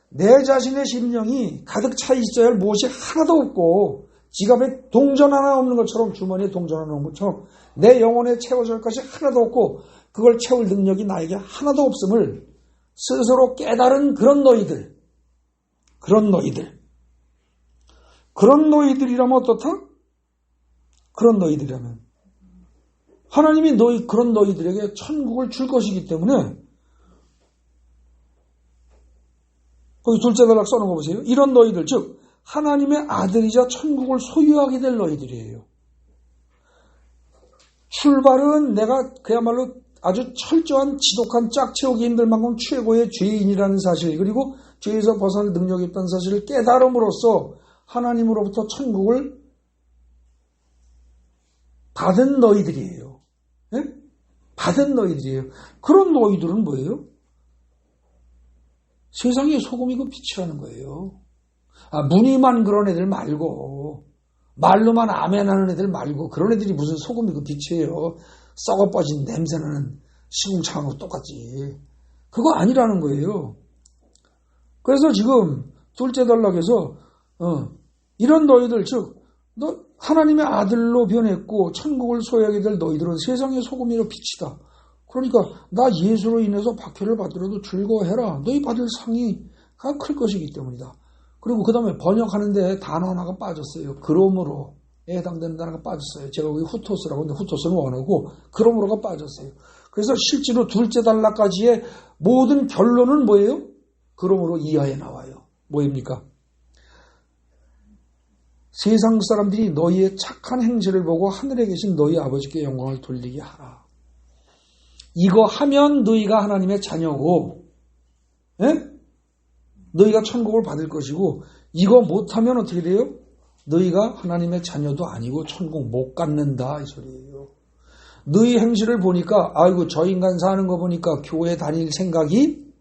내 자신의 심령이 가득 차 있어야 할 무엇이 하나도 없고 지갑에 동전 하나 없는 것처럼 주머니에 동전 하나 없는 것처럼 내 영혼에 채워질 것이 하나도 없고 그걸 채울 능력이 나에게 하나도 없음을 스스로 깨달은 그런 너희들이라면 어떻다? 그런 너희들이라면 하나님이 그런 너희들에게 천국을 줄 것이기 때문에 거기 둘째 단락 써놓은 거 보세요. 이런 너희들, 즉 하나님의 아들이자 천국을 소유하게 될 너희들이에요. 출발은 내가 그야말로 아주 철저한 지독한 짝채우기 힘들 만큼 최고의 죄인이라는 사실, 그리고 죄에서 벗어날 능력이 있다는 사실을 깨달음으로써 하나님으로부터 천국을 받은 너희들이에요. 예? 받은 너희들이에요. 그런 너희들은 뭐예요? 세상의 소금이고 빛이라는 거예요. 무늬만 그런 애들 말고, 말로만 아멘하는 애들 말고, 그런 애들이 무슨 소금이고 빛이에요. 썩어 빠진 냄새나는 시궁창하고 똑같지. 그거 아니라는 거예요. 그래서 지금 둘째 단락에서 이런 너희들, 즉 너 하나님의 아들로 변했고 천국을 소유하게 될 너희들은 세상의 소금이요 빛이다. 그러니까 나 예수로 인해서 박해를 받더라도 즐거워해라. 너희 받을 상이가 클 것이기 때문이다. 그리고 그 다음에 번역하는데 단어 하나가 빠졌어요. 그러므로 해당되는 단어가 빠졌어요. 제가 여기 후토스라고 하는데 후토스는 원어고 그러므로가 빠졌어요. 그래서 실제로 둘째 단락까지의 모든 결론은 뭐예요? 그러므로 이하에 나와요. 뭐입니까? 세상 사람들이 너희의 착한 행실을 보고 하늘에 계신 너희 아버지께 영광을 돌리게 하라. 이거 하면 너희가 하나님의 자녀고, 예? 너희가 천국을 받을 것이고, 이거 못하면 어떻게 돼요? 너희가 하나님의 자녀도 아니고 천국 못 갖는다 이 소리예요. 너희 행실을 보니까 아이고 저 인간 사는 거 보니까 교회 다닐 생각이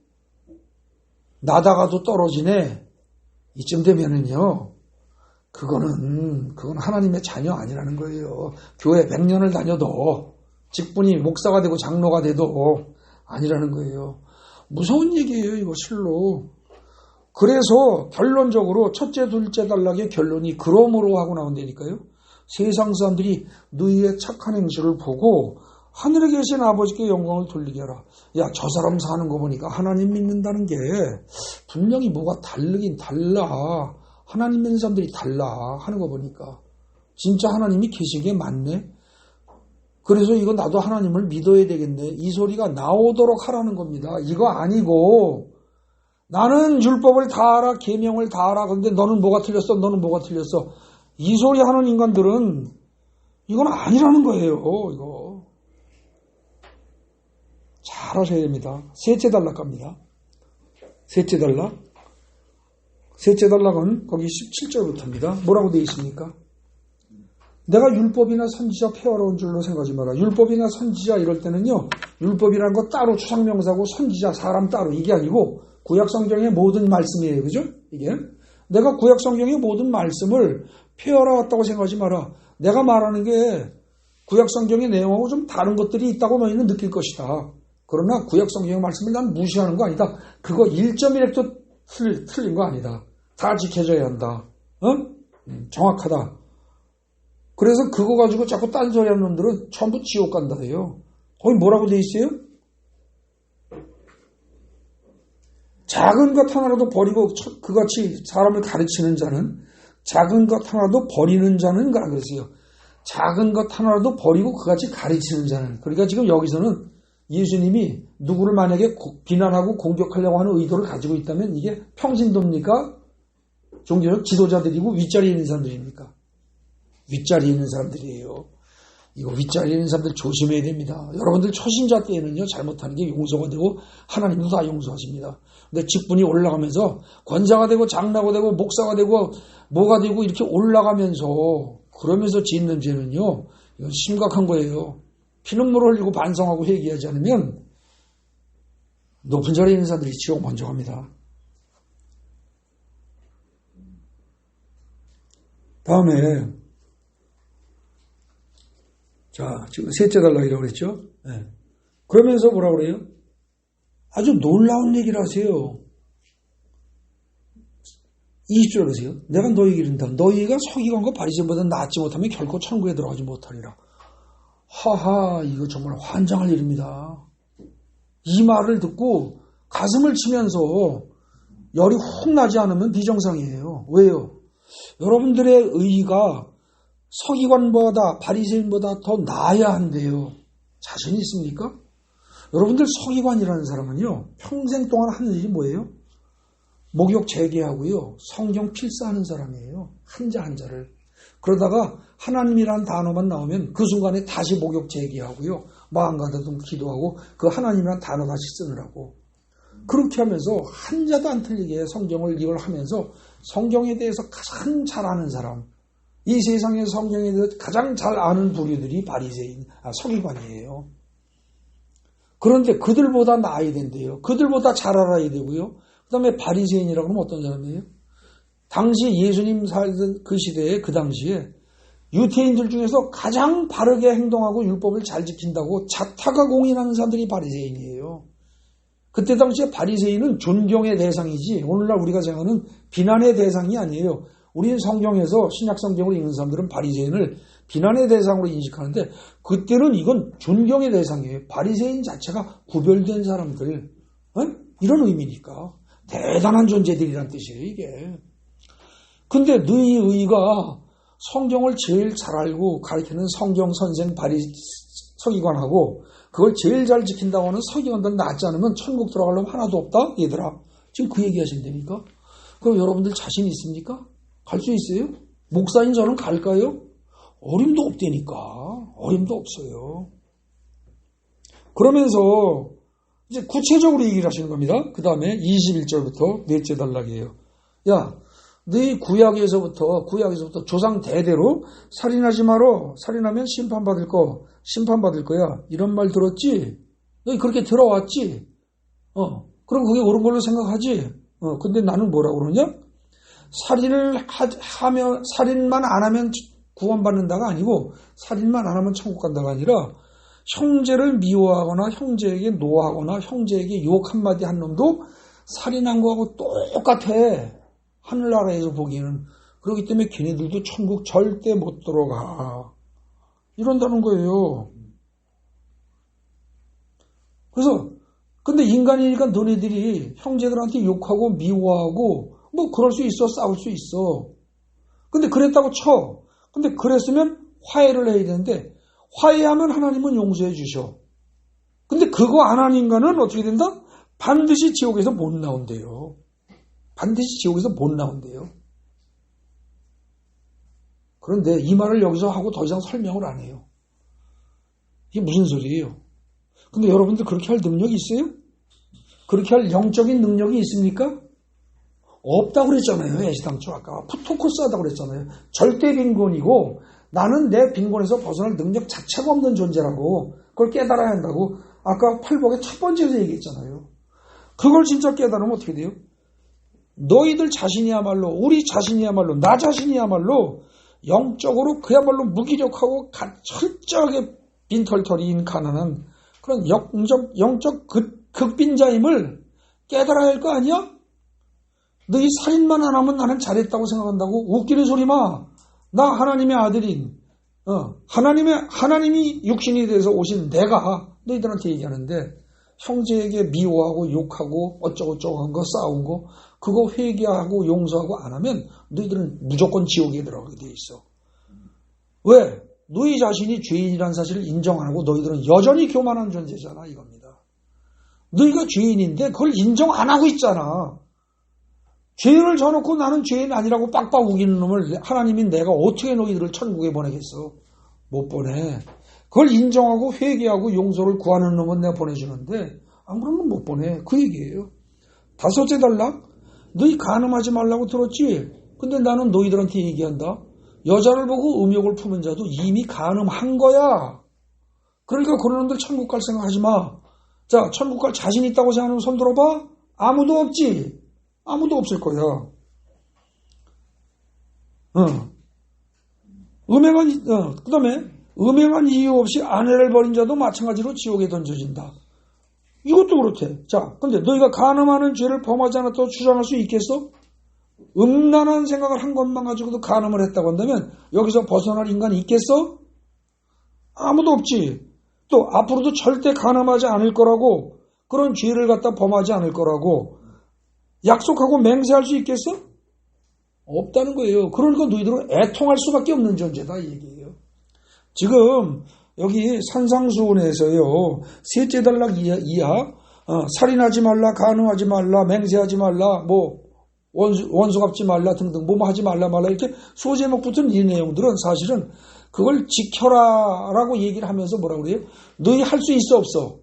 나다가도 떨어지네. 이쯤 되면은요. 그건 하나님의 자녀 아니라는 거예요. 교회 100년을 다녀도 직분이 목사가 되고 장로가 돼도 아니라는 거예요. 무서운 얘기예요, 이거 실로. 그래서 결론적으로 첫째, 둘째 단락의 결론이 그러므로 하고 나온다니까요. 세상 사람들이 너희의 착한 행실을 보고 하늘에 계신 아버지께 영광을 돌리게 하라. 야, 저 사람 사는 거 보니까 하나님 믿는다는 게 분명히 뭐가 다르긴 달라. 하나님 믿는 사람들이 달라 하는 거 보니까 진짜 하나님이 계시기에 맞네. 그래서 이거 나도 하나님을 믿어야 되겠네. 이 소리가 나오도록 하라는 겁니다. 이거 아니고 나는 율법을 다 알아, 계명을 다 알아. 그런데 너는 뭐가 틀렸어? 너는 뭐가 틀렸어? 이 소리 하는 인간들은 이건 아니라는 거예요. 이거 잘 하셔야 됩니다. 셋째 단락 갑니다. 셋째 단락. 셋째 단락은 거기 17절부터입니다. 뭐라고 되어 있습니까? 내가 율법이나 선지자 폐허로운 줄로 생각하지 마라. 율법이나 선지자 이럴 때는요. 율법이라는 거 따로 추상명사고 선지자 사람 따로 이게 아니고 구약성경의 모든 말씀이에요. 그죠? 이게. 내가 구약성경의 모든 말씀을 폐허라왔다고 생각하지 마라. 내가 말하는 게 구약성경의 내용하고 좀 다른 것들이 있다고 너희는 느낄 것이다. 그러나 구약성경의 말씀을 난 무시하는 거 아니다. 그거 1.1획도 틀린 거 아니다. 다 지켜져야 한다. 정확하다. 그래서 그거 가지고 자꾸 딴소리 하는 놈들은 전부 지옥 간다 해요. 거기 뭐라고 돼 있어요? 작은 것 하나라도 버리고 그같이 사람을 가르치는 자는 작은 것 하나도 버리는 자는 그랬어요. 작은 것 하나라도 버리고 그같이 가르치는 자는. 그러니까 지금 여기서는 예수님이 누구를 만약에 비난하고 공격하려고 하는 의도를 가지고 있다면 이게 평신도입니까? 종교적 지도자들이고 윗자리에 있는 사람들입니까? 윗자리에 있는 사람들이에요. 이거 윗자리에 있는 사람들 조심해야 됩니다. 여러분들 초신자 때에는요 잘못하는 게 용서가 되고 하나님도 다 용서하십니다. 근데 직분이 올라가면서 권사가 되고 장로가 되고 목사가 되고 뭐가 되고 이렇게 올라가면서 그러면서 짓는 죄는요 이건 심각한 거예요. 피눈물을 흘리고 반성하고 회개하지 않으면 높은 자리에 있는 사람들이 지옥 먼저 갑니다. 다음에 자 지금 셋째 단락이라고 그랬죠. 네. 그러면서 뭐라고 그래요? 아주 놀라운 얘기를 하세요. 20절 보세요. 내가 너희에게 이른다. 너희가 서기관과 바리새인보다 낫지 못하면 결코 천국에 들어가지 못하리라. 하하, 이거 정말 환장할 일입니다. 이 말을 듣고 가슴을 치면서 열이 훅 나지 않으면 비정상이에요. 왜요? 여러분들의 의의가 서기관보다 바리새인보다 더 나아야 한대요. 자신 있습니까? 여러분들 서기관이라는 사람은요, 평생 동안 하는 일이 뭐예요? 목욕 재개하고요, 성경 필사하는 사람이에요. 한자 한자를. 그러다가 하나님이라는 단어만 나오면 그 순간에 다시 목욕 재개하고요, 마음 가다듬 기도하고 그 하나님이라는 단어 다시 쓰느라고. 그렇게 하면서 한자도 안 틀리게 성경을 이걸 하면서 성경에 대해서 가장 잘 아는 사람, 이 세상의 성경에 대해서 가장 잘 아는 부류들이 바리새인, 서기관이에요. 그런데 그들보다 나아야 된대요. 그들보다 잘 알아야 되고요. 그 다음에 바리새인이라고 하면 어떤 사람이에요? 당시 예수님 살던 그 시대에, 그 당시에 유태인들 중에서 가장 바르게 행동하고 율법을 잘 지킨다고 자타가 공인하는 사람들이 바리새인이에요. 그때 당시에 바리새인은 존경의 대상이지 오늘날 우리가 생각하는 비난의 대상이 아니에요. 우리는 성경에서 신약 성경을 읽는 사람들은 바리새인을 비난의 대상으로 인식하는데 그때는 이건 존경의 대상이에요. 바리새인 자체가 구별된 사람들, 이런 의미니까 대단한 존재들이란 뜻이에요, 이게. 근데 너희 의가 성경을 제일 잘 알고 가르치는 성경 선생 서기관하고 그걸 제일 잘 지킨다고 하는 서기관들 낫지 않으면 천국 들어가려면 하나도 없다? 얘들아. 지금 그 얘기 하신다니까? 그럼 여러분들 자신 있습니까? 갈 수 있어요? 목사인 저는 갈까요? 어림도 없다니까. 어림도 없어요. 그러면서 이제 구체적으로 얘기를 하시는 겁니다. 그 다음에 21절부터 넷째 단락이에요. 야, 너희 구약에서부터 조상 대대로 살인하지 마라. 살인하면 심판받을 거야. 이런 말 들었지? 너희 그렇게 들어왔지? 그럼 그게 옳은 걸로 생각하지? 근데 나는 뭐라고 그러냐? 살인만 안 하면 구원받는다가 아니고, 살인만 안 하면 천국 간다가 아니라, 형제를 미워하거나 형제에게 노하거나 형제에게 욕 한마디 한 놈도 살인한 거하고 똑같아. 하늘나라에서 보기에는. 그렇기 때문에 걔네들도 천국 절대 못 들어가. 이런다는 거예요. 그래서 근데 인간이니까 너네들이 형제들한테 욕하고 미워하고 뭐 그럴 수 있어. 싸울 수 있어. 근데 그랬다고 쳐. 근데 그랬으면 화해를 해야 되는데 화해하면 하나님은 용서해 주셔. 근데 그거 안 하는 인간은 어떻게 된다? 반드시 지옥에서 못 나온대요. 반드시 지옥에서 못 나온대요. 그런데 이 말을 여기서 하고 더 이상 설명을 안 해요. 이게 무슨 소리예요? 근데 여러분들 그렇게 할 능력이 있어요? 그렇게 할 영적인 능력이 있습니까? 없다고 그랬잖아요. 애시당초 아까 토코스하다고 그랬잖아요. 절대 빈곤이고 나는 내 빈곤에서 벗어날 능력 자체가 없는 존재라고 그걸 깨달아야 한다고 아까 팔복의 첫 번째에서 얘기했잖아요. 그걸 진짜 깨달으면 어떻게 돼요? 너희들 자신이야말로 우리 자신이야말로 나 자신이야말로 영적으로 그야말로 무기력하고 철저하게 빈털터리인 가난한 그런 영적 극빈자임을 깨달아야 할 거 아니야? 너희 살인만 안 하면 나는 잘했다고 생각한다고? 웃기는 소리 마. 나 하나님의 아들인 하나님이 육신이 돼서 오신 내가 너희들한테 얘기하는데 형제에게 미워하고 욕하고 어쩌고저쩌고 한 거 싸운 거 그거 회개하고 용서하고 안 하면 너희들은 무조건 지옥에 들어가게 돼 있어. 왜? 너희 자신이 죄인이라는 사실을 인정 안 하고 너희들은 여전히 교만한 존재잖아 이겁니다. 너희가 죄인인데 그걸 인정 안 하고 있잖아. 죄인을 져놓고 나는 죄인 아니라고 빡빡 우기는 놈을 하나님인 내가 어떻게 너희들을 천국에 보내겠어? 못 보내. 그걸 인정하고 회개하고 용서를 구하는 놈은 내가 보내주는데 안 그러면 못 보내. 그 얘기예요. 다섯째 단락. 너희 간음하지 말라고 들었지? 근데 나는 너희들한테 얘기한다. 여자를 보고 음욕을 품은 자도 이미 간음한 거야. 그러니까 그런 놈들 천국 갈 생각하지 마. 자, 천국 갈 자신 있다고 생각하면 손 들어봐. 아무도 없지. 아무도 없을 거야. 그 다음에 음행한 이유 없이 아내를 버린 자도 마찬가지로 지옥에 던져진다. 이것도 그렇대. 자, 근데 너희가 간음하는 죄를 범하지 않았다고 주장할 수 있겠어? 음란한 생각을 한 것만 가지고도 간음을 했다고 한다면 여기서 벗어날 인간이 있겠어? 아무도 없지. 또 앞으로도 절대 간음하지 않을 거라고 그런 죄를 갖다 범하지 않을 거라고 약속하고 맹세할 수 있겠어? 없다는 거예요. 그러니까 너희들은 애통할 수밖에 없는 존재다 이 얘기예요. 지금 여기 산상수훈에서요, 셋째 단락 이하, 살인하지 말라, 간음하지 말라, 맹세하지 말라, 원수 갚지 말라 등등, 뭐뭐 하지 말라 이렇게 소제목부터는 이 내용들은 사실은 그걸 지켜라라고 얘기를 하면서 뭐라고 그래요? 너희 할 수 있어 없어?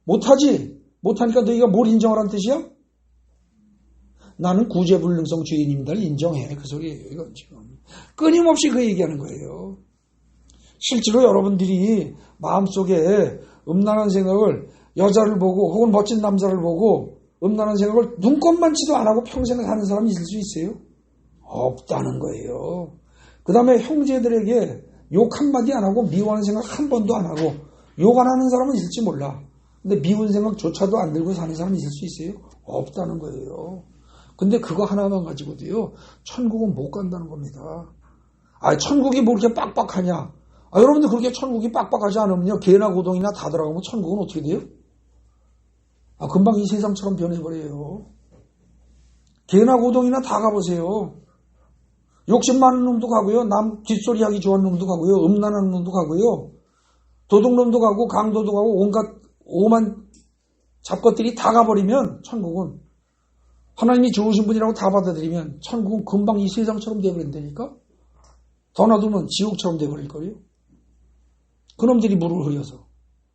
못하지? 못하니까 너희가 뭘 인정하라는 뜻이야? 나는 구제불능성 죄인입니다를 인정해. 그 소리예요. 이건 지금 끊임없이 그 얘기하는 거예요. 실제로 여러분들이 마음속에 음란한 생각을, 여자를 보고 혹은 멋진 남자를 보고 음란한 생각을 눈꼽만치도 안 하고 평생 사는 사람이 있을 수 있어요? 없다는 거예요. 그 다음에 형제들에게 욕 한마디 안 하고 미워하는 생각 한 번도 안 하고, 욕 안 하는 사람은 있을지 몰라. 근데 미운 생각조차도 안 들고 사는 사람이 있을 수 있어요? 없다는 거예요. 근데 그거 하나만 가지고도요, 천국은 못 간다는 겁니다. 천국이 뭐 이렇게 빡빡하냐? 여러분들 그렇게 천국이 빡빡하지 않으면요, 개나 고동이나 다 들어가면 천국은 어떻게 돼요? 금방 이 세상처럼 변해버려요. 개나 고동이나 다 가보세요. 욕심 많은 놈도 가고요, 남 뒷소리 하기 좋아하는 놈도 가고요, 음란한 놈도 가고요, 도둑놈도 가고 강도도 가고 온갖 오만 잡것들이 다 가버리면 천국은, 하나님이 좋으신 분이라고 다 받아들이면 천국은 금방 이 세상처럼 되어버린다니까? 더 놔두면 지옥처럼 되어버릴 거예요. 그놈들이 물을 흐려서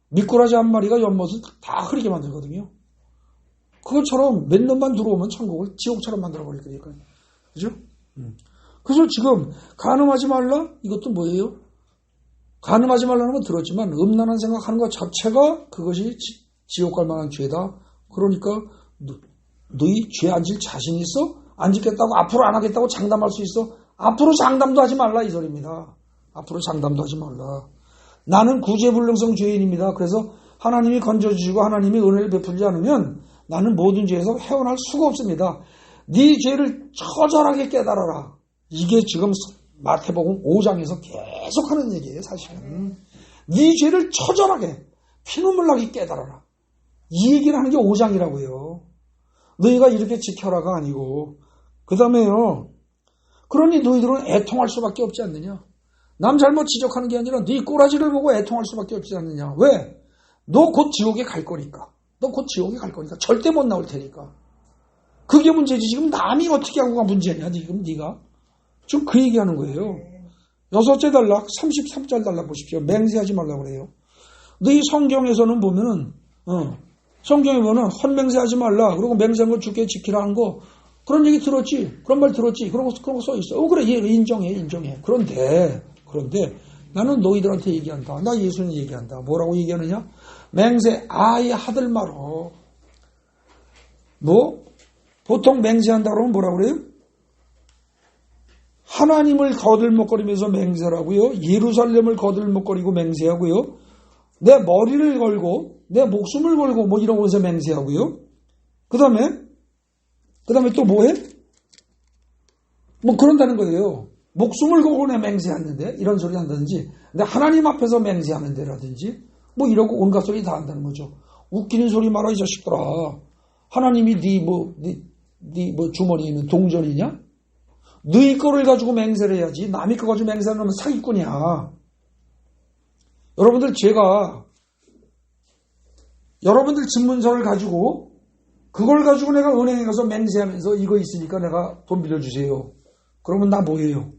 미꾸라지 한 마리가 연못을 다 흐리게 만들거든요. 그것처럼 몇 놈만 들어오면 천국을 지옥처럼 만들어버릴 거니까요. 그죠? 그래서 지금 간음하지 말라? 이것도 뭐예요? 간음하지 말라는 건 들었지만 음란한 생각하는 것 자체가 그것이 지옥 갈 만한 죄다. 그러니까 너희 죄 안 질 자신 있어? 안 짓겠다고, 앞으로 안 하겠다고 장담할 수 있어? 앞으로 장담도 하지 말라 이 소리입니다. 앞으로 장담도 하지 말라. 나는 구제불능성 죄인입니다. 그래서 하나님이 건져주시고 하나님이 은혜를 베풀지 않으면 나는 모든 죄에서 헤어날 수가 없습니다. 네 죄를 처절하게 깨달아라. 이게 지금 마태복음 5장에서 계속 하는 얘기예요, 사실은. 네 죄를 처절하게 피눈물 나게 깨달아라. 이 얘기를 하는 게 5장이라고요. 너희가 이렇게 지켜라가 아니고. 그 다음에요, 그러니 너희들은 애통할 수밖에 없지 않느냐. 남 잘못 지적하는 게 아니라 네 꼬라지를 보고 애통할 수밖에 없지 않느냐. 왜? 너 곧 지옥에 갈 거니까. 너 곧 지옥에 갈 거니까. 절대 못 나올 테니까. 그게 문제지. 지금 남이 어떻게 하고가 문제냐, 지금 네가. 지금 그 얘기하는 거예요. 6째 단락 33절 단락 보십시오. 맹세하지 말라고 그래요. 너희 성경에서는 보면은 성경에 보면 헌맹세하지 말라. 그리고 맹세한 걸 주께 지키라 한 거, 그런 얘기 들었지. 그런 말 들었지. 그런 거 써 있어. 그래, 인정해. 그런데 나는 너희들한테 얘기한다. 나 예수님 얘기한다. 뭐라고 얘기하느냐? 맹세 아예 하들 말어. 보통 맹세한다 그러면 뭐라고 그래요? 하나님을 거들먹거리면서 맹세하고요. 예루살렘을 거들먹거리고 맹세하고요. 내 머리를 걸고 내 목숨을 걸고 이러면서 맹세하고요. 그 다음에 또 뭐해? 그런다는 거예요. 목숨을 걸고 내 맹세하는데 이런 소리 한다든지, 근데 하나님 앞에서 맹세하는데라든지 이러고 온갖 소리 다 한다는 거죠. 웃기는 소리 말아 이 자식들아. 하나님이 네 주머니에 있는 동전이냐? 너희 거를 가지고 맹세를 해야지. 남의 거 가지고 맹세하는 놈은 사기꾼이야. 여러분들, 제가 여러분들 집문서를 가지고 그걸 가지고 내가 은행에 가서 맹세하면서 이거 있으니까 내가 돈 빌려주세요. 그러면 나 뭐예요?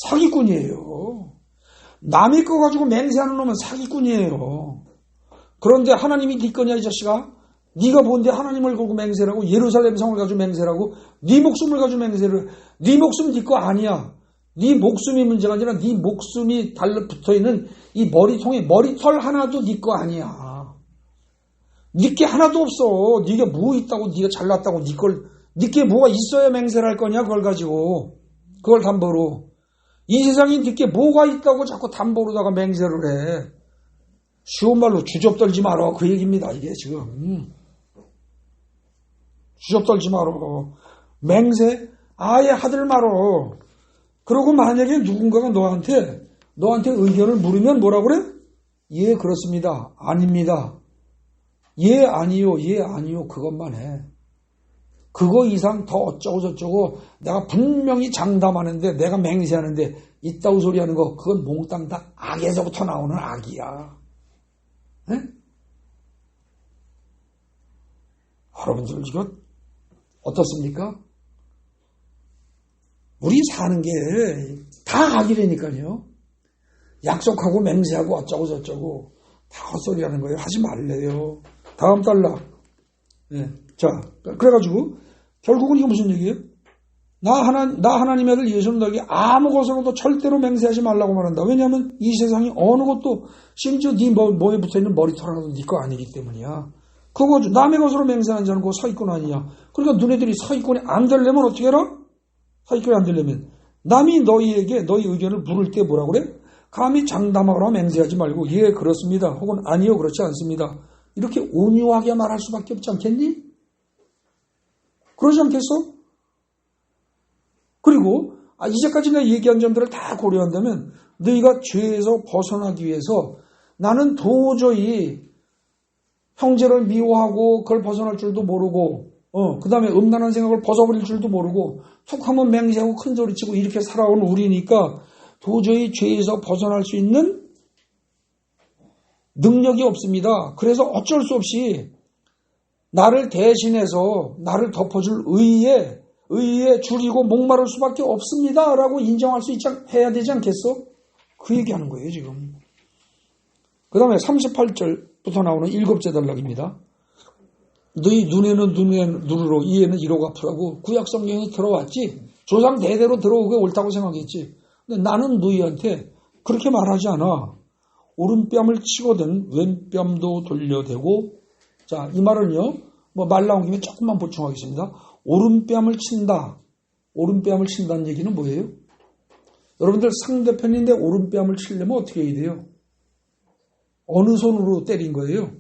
사기꾼이에요. 남의 거 가지고 맹세하는 놈은 사기꾼이에요. 그런데 하나님이 네 거냐 이 자식아? 네가 뭔데 하나님을 걸고 맹세라고, 예루살렘 성을 가지고 맹세라고, 네 목숨을 가지고 맹세를. 네 목숨 네 거 아니야. 네 목숨이 문제가 아니라 네 목숨이 달라붙어있는 이 머리통에 머리털 하나도 네 거 아니야. 네게 하나도 없어. 네게 뭐 있다고, 네가 잘났다고 네게 뭐가 있어야 맹세를 할 거냐, 그걸 가지고. 그걸 담보로. 이 세상에 네게 뭐가 있다고 자꾸 담보로다가 맹세를 해. 쉬운 말로 주접 떨지 마라. 그 얘기입니다, 이게 지금. 주접 떨지 마라. 맹세 아예 하들 마라. 그리고 만약에 누군가가 너한테 의견을 물으면 뭐라고 그래? 예, 그렇습니다. 아닙니다. 예, 아니요. 그것만 해. 그거 이상 더 어쩌고 저쩌고 내가 분명히 장담하는데, 내가 맹세하는데 이따구 소리 하는 거, 그건 몽땅 다 악에서부터 나오는 악이야. 네? 여러분들 이거 어떻습니까? 우리 사는 게 다 악이라니까요. 약속하고 맹세하고 어쩌고 저쩌고 다 헛소리 하는 거예요. 하지 말래요. 다음 단락. 네. 자, 그래가지고 결국은 이거 무슨 얘기예요? 나 하나님의 아들 예수는 너에게 아무 것으로도 절대로 맹세하지 말라고 말한다. 왜냐하면 이 세상이 어느 것도 심지어 네 뭐에 붙어있는 머리털 하나도 네 거 아니기 때문이야. 그거 남의 것으로 맹세하는 자는 그거 사기꾼 아니냐. 그러니까 너네들이 사기꾼이 안 되려면 어떻게 해라? 사기꾼이 안 되려면 남이 너희에게 너희 의견을 물을 때 뭐라고 그래? 감히 장담하거나 맹세하지 말고 예 그렇습니다. 혹은 아니요 그렇지 않습니다. 이렇게 온유하게 말할 수밖에 없지 않겠니? 그러지 않겠어? 그리고 이제까지 내가 얘기한 점들을 다 고려한다면 너희가 죄에서 벗어나기 위해서 나는 도저히 형제를 미워하고 그걸 벗어날 줄도 모르고 그 다음에 음란한 생각을 벗어버릴 줄도 모르고 툭 하면 맹세하고 큰소리치고 이렇게 살아온 우리니까 도저히 죄에서 벗어날 수 있는 능력이 없습니다. 그래서 어쩔 수 없이 나를 대신해서 나를 덮어줄 의에 줄이고 목마를 수밖에 없습니다. 라고 인정할 수 해야 되지 않겠어? 그 얘기하는 거예요 지금. 그 다음에 38절부터 나오는 7째 단락입니다. 너희 눈에는 눈으로 이에는 이로 갚으라고 구약 성경에 들어왔지. 조상 대대로 들어오게 옳다고 생각했지. 근데 나는 너희한테 그렇게 말하지 않아. 오른뺨을 치거든 왼뺨도 돌려대고. 자, 이 말은요. 말 나온 김에 조금만 보충하겠습니다. 오른뺨을 친다. 오른뺨을 친다는 얘기는 뭐예요? 여러분들 상대편인데 오른뺨을 치려면 어떻게 해야 돼요? 어느 손으로 때린 거예요?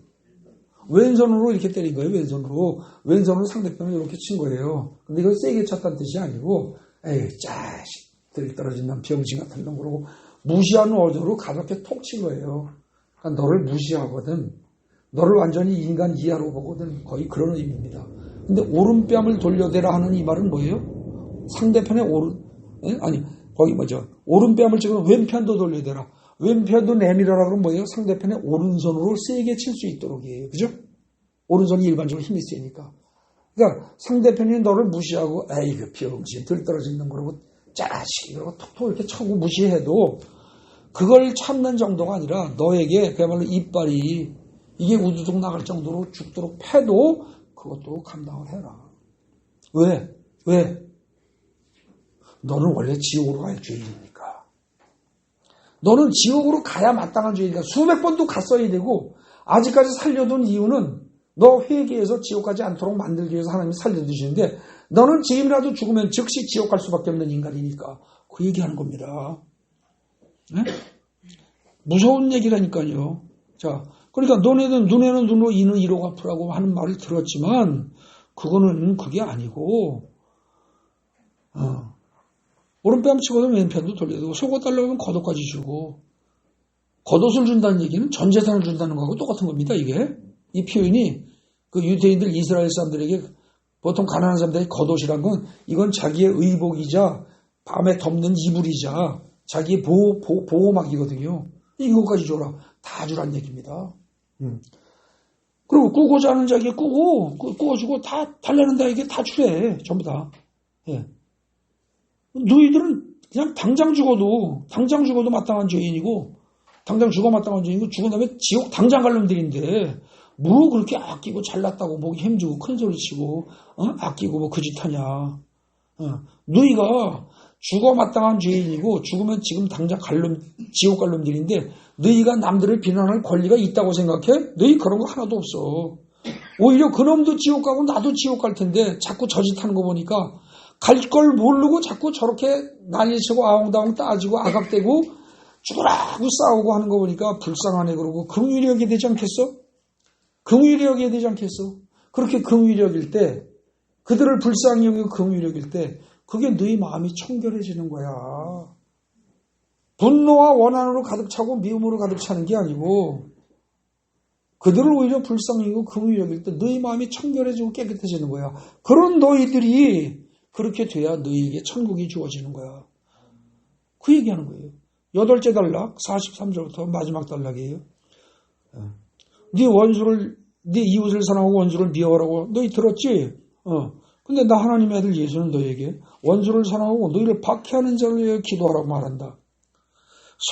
왼손으로 이렇게 때린 거예요. 왼손으로 상대편을 이렇게 친 거예요. 근데 이걸 세게 쳤다는 뜻이 아니고 에이 자식 들떨어진 난 병신 같은 놈 그러고 무시하는 어조로 가볍게 톡 친 거예요. 그러니까 너를 무시하거든. 너를 완전히 인간 이하로 보거든. 거의 그런 의미입니다. 근데 오른뺨을 돌려대라 하는 이 말은 뭐예요? 상대편의 오른뺨을 찍으면 왼편도 돌려대라. 왼편도 내밀어라 그러면 뭐예요? 상대편의 오른손으로 세게 칠 수 있도록이에요. 그죠? 오른손이 일반적으로 힘이 세니까. 그러니까 상대편이 너를 무시하고 에이 그 병신 들떨어진 놈 그러고 짜식 이러고 톡톡 이렇게 쳐고 무시해도 그걸 참는 정도가 아니라 너에게 그야말로 이빨이 이게 우두둑 나갈 정도로 죽도록 패도 그것도 감당을 해라. 왜? 너는 원래 지옥으로 갈 죄인이니까. 너는 지옥으로 가야 마땅한 죄인이니까 수백 번도 갔어야 되고 아직까지 살려둔 이유는 너 회개해서 지옥 가지 않도록 만들기 위해서 하나님이 살려두시는데 너는 지금이라도 죽으면 즉시 지옥 갈 수밖에 없는 인간이니까 그 얘기하는 겁니다. 네? 무서운 얘기라니까요. 자, 그러니까 너네는 눈에는 눈으로 이는 이로 갚으라고 하는 말을 들었지만 그게 아니고 오른뺨 치고는 왼편도 돌려주고 속옷 달라고 하면 겉옷까지 주고 겉옷을 준다는 얘기는 전 재산을 준다는 거하고 똑같은 겁니다. 이게 이 표현이 그 유대인들 이스라엘 사람들에게 보통 가난한 사람들이 겉옷이란 건 이건 자기의 의복이자 밤에 덮는 이불이자 자기의 보호막이거든요. 이거까지 줘라. 다 주란 얘기입니다. 그리고 꾸고자 하는 자에게 꾸어주고 다 달라는 자에게 다 주래. 전부 다. 예. 너희들은 그냥 당장 죽어도 마땅한 죄인이고 당장 죽어 마땅한 죄인이고 죽은 다음에 지옥 당장 갈 놈들인데 뭐 그렇게 아끼고 잘났다고 목이 힘주고 큰소리치고 아끼고 뭐 그 짓 하냐. 너희가 죽어 마땅한 죄인이고 죽으면 지금 당장 지옥 갈 놈들인데 너희가 남들을 비난할 권리가 있다고 생각해? 너희 그런 거 하나도 없어. 오히려 그놈도 지옥 가고 나도 지옥 갈 텐데 자꾸 저 짓 하는 거 보니까 갈 걸 모르고 자꾸 저렇게 난리치고 아웅다웅 따지고 아각대고 죽으라고 싸우고 하는 거 보니까 불쌍하네 그러고 긍휼히 여겨야 되지 않겠어? 긍휼히 여겨야 되지 않겠어? 그렇게 긍휼히 여길 때 그들을 불쌍히 여기고 긍휼히 여길 때 그게 너희 마음이 청결해지는 거야. 분노와 원한으로 가득 차고 미움으로 가득 차는 게 아니고 그들을 오히려 불쌍히 여기고 긍휼히 여길 때 너희 마음이 청결해지고 깨끗해지는 거야. 그런 너희들이 그렇게 돼야 너희에게 천국이 주어지는 거야. 그 얘기하는 거예요. 8째 단락 43절부터 마지막 단락이에요. 네 원수를 네 이웃을 사랑하고 원수를 미워하라고 너희 들었지? 근데 나 하나님의 아들 예수는 너에게 원수를 사랑하고 너희를 박해하는 자를 위해 기도하라고 말한다.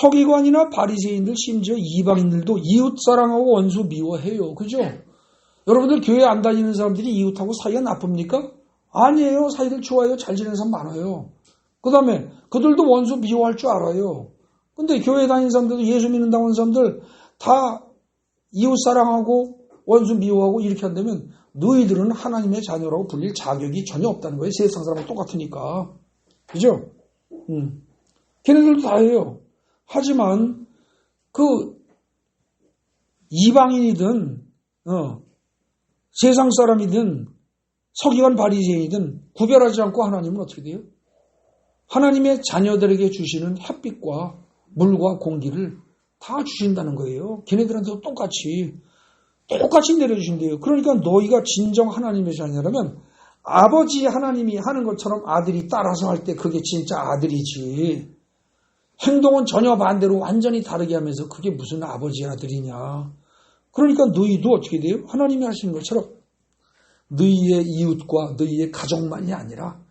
서기관이나 바리새인들 심지어 이방인들도 이웃 사랑하고 원수 미워해요. 그죠? 여러분들 교회 안 다니는 사람들이 이웃하고 사이가 나쁩니까? 아니에요. 사이들 좋아요. 잘 지내는 사람 많아요. 그 다음에 그들도 원수 미워할 줄 알아요. 근데 교회 다니는 사람들도 예수 믿는다고 하는 사람들 다 이웃 사랑하고 원수 미워하고 이렇게 한다면 너희들은 하나님의 자녀라고 불릴 자격이 전혀 없다는 거예요. 세상 사람하고 똑같으니까. 그죠? 걔네들도 다 해요. 하지만 그 이방인이든 세상 사람이든 서기관 바리새인이든 구별하지 않고 하나님은 어떻게 돼요? 하나님의 자녀들에게 주시는 햇빛과 물과 공기를 다 주신다는 거예요. 걔네들한테도 똑같이 내려주신대요. 그러니까 너희가 진정 하나님의 자녀라면 아버지 하나님이 하는 것처럼 아들이 따라서 할 때 그게 진짜 아들이지. 행동은 전혀 반대로 완전히 다르게 하면서 그게 무슨 아버지 아들이냐. 그러니까 너희도 어떻게 돼요? 하나님이 하시는 것처럼 너희의 이웃과 너희의 가족만이 아니라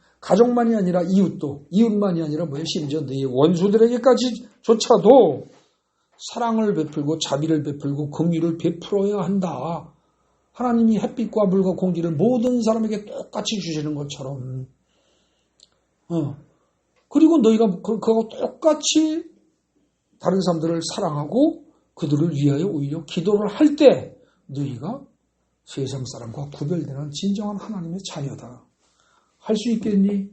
이웃만이 아니라 뭐예요? 심지어 너희의 원수들에게까지조차도 사랑을 베풀고 자비를 베풀고 긍휼을 베풀어야 한다. 하나님이 햇빛과 물과 공기를 모든 사람에게 똑같이 주시는 것처럼 그리고 너희가 그하고 똑같이 다른 사람들을 사랑하고 그들을 위하여 오히려 기도를 할 때 너희가 세상 사람과 구별되는 진정한 하나님의 자녀다. 할 수 있겠니?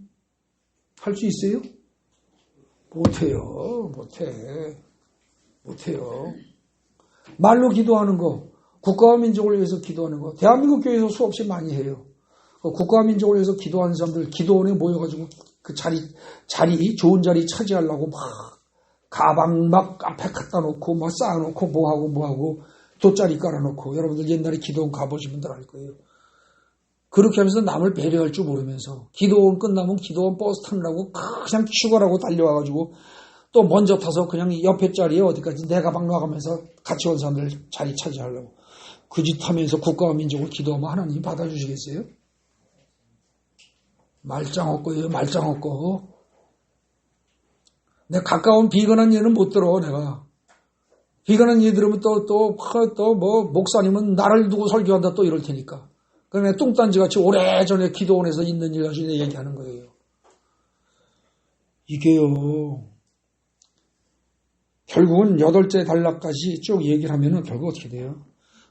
할 수 있어요? 못해요. 말로 기도하는 거, 국가와 민족을 위해서 기도하는 거, 대한민국 교회에서 수없이 많이 해요. 국가와 민족을 위해서 기도하는 사람들 기도원에 모여가지고 그 자리 좋은 자리 차지하려고 막 가방 막 앞에 갖다 놓고 막 쌓아놓고 뭐하고 돗자리 깔아놓고 여러분들 옛날에 기도원 가보신 분들 알 거예요. 그렇게 하면서 남을 배려할 줄 모르면서 기도원 끝나면 기도원 버스 타느라고 그냥 출발하고 달려와가지고 또 먼저 타서 그냥 옆에 자리에 어디까지 내 가방 놔가면서 같이 온 사람들 자리 차지하려고 그 짓 하면서 국가와 민족을 기도하면 하나님이 받아주시겠어요? 말짱 없고요. 내 가까운 비근한 예는 못 들어 내가. 비근한 예 들으면 또 목사님은 나를 두고 설교한다 또 이럴 테니까. 그러면 뚱딴지같이 오래전에 기도원에서 있는 일 가지고 얘기하는 거예요. 이게요. 결국은 8째 단락까지 쭉 얘기를 하면은 결국 어떻게 돼요?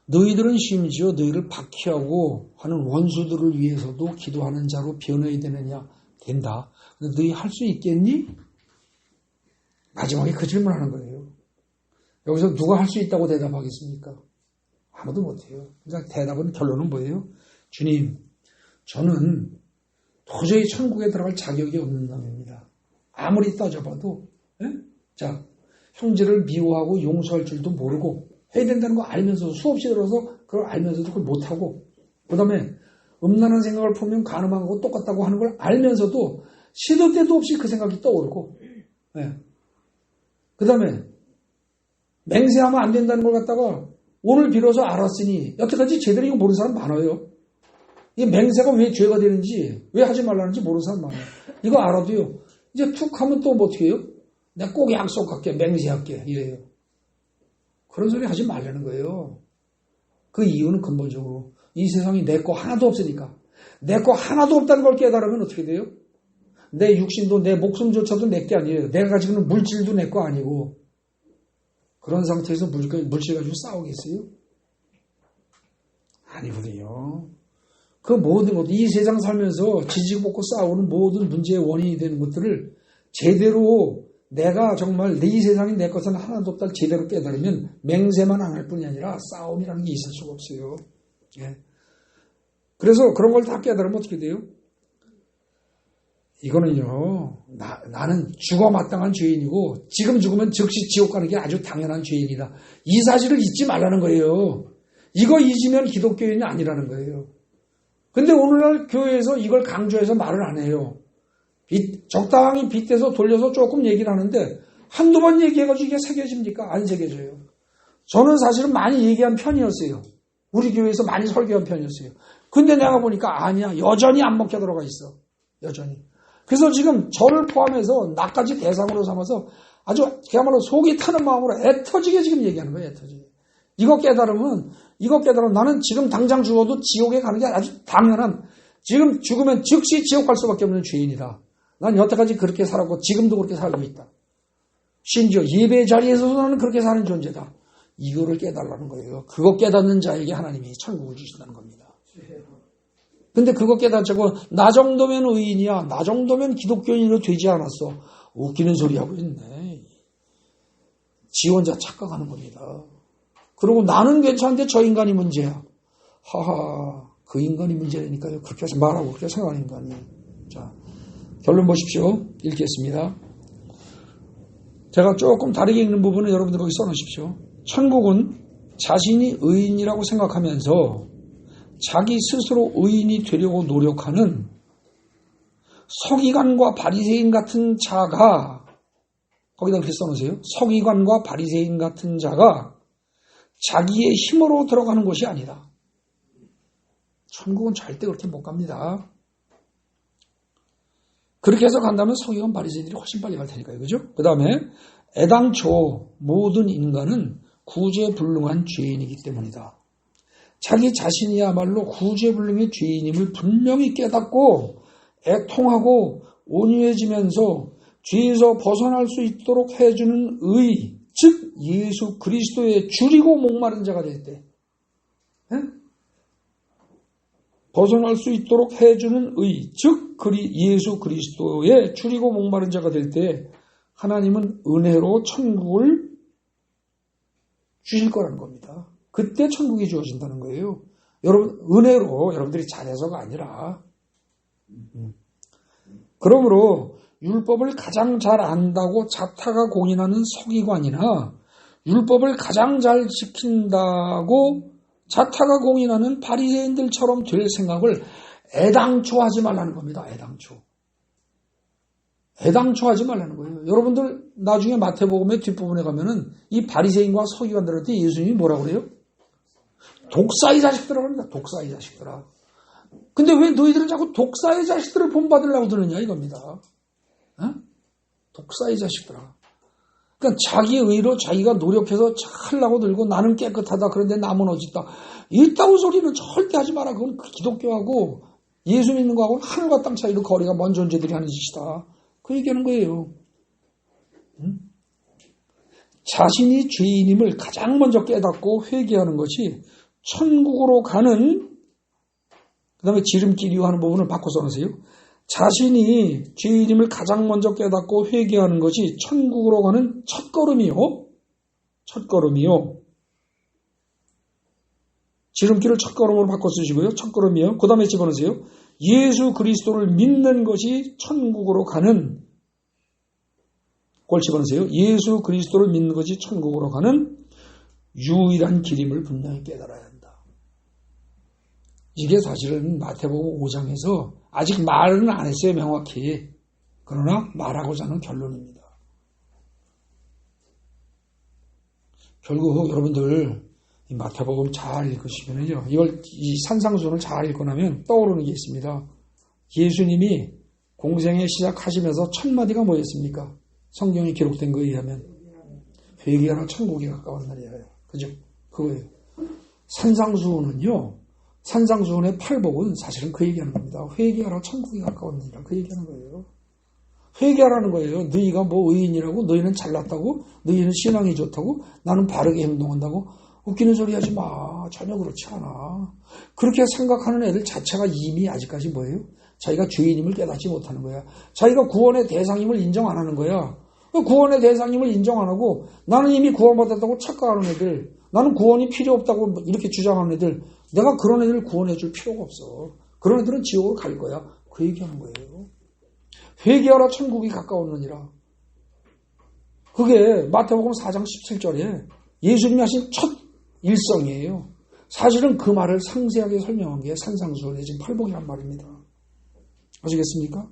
너희들은 심지어 너희를 박해하고 하는 원수들을 위해서도 기도하는 자로 변해야 되느냐? 된다. 근데 너희 할 수 있겠니? 마지막에 그 질문하는 거예요. 여기서 누가 할 수 있다고 대답하겠습니까? 아무도 못해요. 그러니까 대답은 결론은 뭐예요? 주님, 저는 도저히 천국에 들어갈 자격이 없는 놈입니다. 아무리 따져봐도 자, 형제를 미워하고 용서할 줄도 모르고 해야 된다는 거 알면서도 수없이 들어서 그걸 알면서도 그걸 못하고 그 다음에 음란한 생각을 품으면 간음한 거고 똑같다고 하는 걸 알면서도 시도 때도 없이 그 생각이 떠오르고 그 다음에 맹세하면 안 된다는 걸 갖다가 오늘 비로소 알았으니 여태까지 제대로 이거 모르는 사람 많아요. 이 맹세가 왜 죄가 되는지 왜 하지 말라는지 모르는 사람 많아요. 이거 알아도요. 이제 툭 하면 또 뭐 어떻게 해요? 내가 꼭 약속할게 맹세할게 이래요. 그런 소리 하지 말라는 거예요. 그 이유는 근본적으로 이 세상이 내 거 하나도 없으니까 내 거 하나도 없다는 걸 깨달으면 어떻게 돼요? 내 육신도 내 목숨조차도 내 게 아니에요. 내가 가지고 있는 물질도 내 거 아니고 그런 상태에서 물질 가지고 싸우겠어요? 아니거든요. 그 모든 것, 이 세상 살면서 지지고 볶고 싸우는 모든 문제의 원인이 되는 것들을 제대로 내가 정말 이 세상에 내 것은 하나도 없다를 제대로 깨달으면 맹세만 안 할 뿐이 아니라 싸움이라는 게 있을 수가 없어요. 예. 그래서 그런 걸 다 깨달으면 어떻게 돼요? 이거는요, 나는 죽어 마땅한 죄인이고 지금 죽으면 즉시 지옥 가는 게 아주 당연한 죄인이다. 이 사실을 잊지 말라는 거예요. 이거 잊으면 기독교인이 아니라는 거예요. 근데 오늘날 교회에서 이걸 강조해서 말을 안 해요. 적당히 빗대서 돌려서 조금 얘기를 하는데 한두 번 얘기해가지고 이게 새겨집니까? 안 새겨져요. 저는 사실은 많이 얘기한 편이었어요. 우리 교회에서 많이 설교한 편이었어요. 근데 내가 보니까 아니야. 여전히 안 먹혀 들어가 있어. 여전히. 그래서 지금 저를 포함해서 나까지 대상으로 삼아서 아주 그야말로 속이 타는 마음으로 애터지게 지금 얘기하는 거예요. 애터지게. 이거 깨달으면 나는 지금 당장 죽어도 지옥에 가는 게 아주 당연한, 지금 죽으면 즉시 지옥 갈 수밖에 없는 죄인이다. 난 여태까지 그렇게 살았고 지금도 그렇게 살고 있다. 심지어 예배 자리에서도 나는 그렇게 사는 존재다. 이거를 깨달라는 거예요. 그거 깨닫는 자에게 하나님이 천국을 주신다는 겁니다. 근데 그거 깨닫자고 나 정도면 의인이야, 나 정도면 기독교인으로 되지 않았어, 웃기는 소리 하고 있네. 지 혼자 착각하는 겁니다. 그리고 나는 괜찮은데 저 인간이 문제야. 하하, 그 인간이 문제라니까요. 그렇게 말하고 그렇게 생각하는 인간이. 자, 결론 보십시오. 읽겠습니다. 제가 조금 다르게 읽는 부분은 여러분들 거기 써놓으십시오. 천국은 자신이 의인이라고 생각하면서 자기 스스로 의인이 되려고 노력하는 서기관과 바리새인 같은 자가, 거기다 그렇게 써놓으세요. 서기관과 바리새인 같은 자가 자기의 힘으로 들어가는 곳이 아니다. 천국은 절대 그렇게 못 갑니다. 그렇게 해서 간다면 서기관 바리새인들이 훨씬 빨리 갈 테니까요. 그죠? 그 다음에 애당초 모든 인간은 구제불능한 죄인이기 때문이다. 자기 자신이야말로 구제불능의 죄인임을 분명히 깨닫고 애통하고 온유해지면서 죄에서 벗어날 수 있도록 해주는 의, 즉 예수 그리스도의 줄이고 목마른 자가 될 때, 벗어날 수 있도록 해주는 의, 즉 예수 그리스도의 줄이고 목마른 자가 될 때 하나님은 은혜로 천국을 주실 거라는 겁니다. 그때 천국이 주어진다는 거예요. 여러분, 은혜로 여러분들이 잘해서가 아니라. 그러므로 율법을 가장 잘 안다고 자타가 공인하는 서기관이나 율법을 가장 잘 지킨다고 자타가 공인하는 바리새인들처럼 될 생각을 애당초 하지 말라는 겁니다. 애당초 하지 말라는 거예요. 여러분들 나중에 마태복음의 뒷부분에 가면은 이 바리새인과 서기관들한테 예수님이 뭐라고 그래요? 독사의 자식들이라고 합니다. 독사의 자식들아. 근데 왜 너희들은 자꾸 독사의 자식들을 본받으려고 드느냐 이겁니다. 독사의 자식들아. 그러니까 자기 의로 자기가 노력해서 하려고 들고 나는 깨끗하다. 그런데 남은 어딨다. 이따구 소리는 절대 하지 마라. 그건 기독교하고 예수 믿는 거하고는 하늘과 땅 차이로 거리가 먼 존재들이 하는 짓이다. 그 얘기하는 거예요. 자신이 죄인임을 가장 먼저 깨닫고 회개하는 것이 천국으로 가는, 그 다음에 지름길이요 하는 부분을 바꿔 써놓으세요. 자신이 죄인임을 가장 먼저 깨닫고 회개하는 것이 천국으로 가는 첫걸음이요. 지름길을 첫걸음으로 바꿔 쓰시고요. 첫걸음이요. 그 다음에 집어넣으세요. 예수 그리스도를 믿는 것이 천국으로 가는, 그걸 집어넣으세요. 예수 그리스도를 믿는 것이 천국으로 가는 유일한 길임을 분명히 깨달아야 한다. 이게 사실은 마태복음 5장에서 아직 말은 안 했어요, 명확히. 그러나 말하고자 하는 결론입니다. 결국 여러분들 이 마태복음 잘 읽으시면요, 이 산상수훈을 잘 읽고 나면 떠오르는 게 있습니다. 예수님이 공생에 시작하시면서 첫 마디가 뭐였습니까? 성경에 기록된 거에 의하면 회개하라 천국이 가까운 날이에요. 그죠? 그거예요. 산상수훈의 팔복은 사실은 그 얘기하는 겁니다. 회개하라 천국이 가까운 날이라 그 얘기하는 거예요. 회개하라는 거예요. 너희가 뭐 의인이라고, 너희는 잘났다고, 너희는 신앙이 좋다고, 나는 바르게 행동한다고 웃기는 소리 하지 마. 전혀 그렇지 않아. 그렇게 생각하는 애들 자체가 이미 아직까지 뭐예요? 자기가 죄인임을 깨닫지 못하는 거야. 자기가 구원의 대상임을 인정 안 하는 거야. 구원의 대상임을 인정 안 하고 나는 이미 구원받았다고 착각하는 애들, 나는 구원이 필요 없다고 이렇게 주장하는 애들, 내가 그런 애들을 구원해 줄 필요가 없어. 그런 애들은 지옥으로 갈 거야. 그 얘기하는 거예요. 회개하라 천국이 가까웠느니라. 그게 마태복음 4장 17절에 예수님이 하신 첫 일성이에요. 사실은 그 말을 상세하게 설명한 게 산상수훈의 지금 팔복이란 말입니다. 아시겠습니까?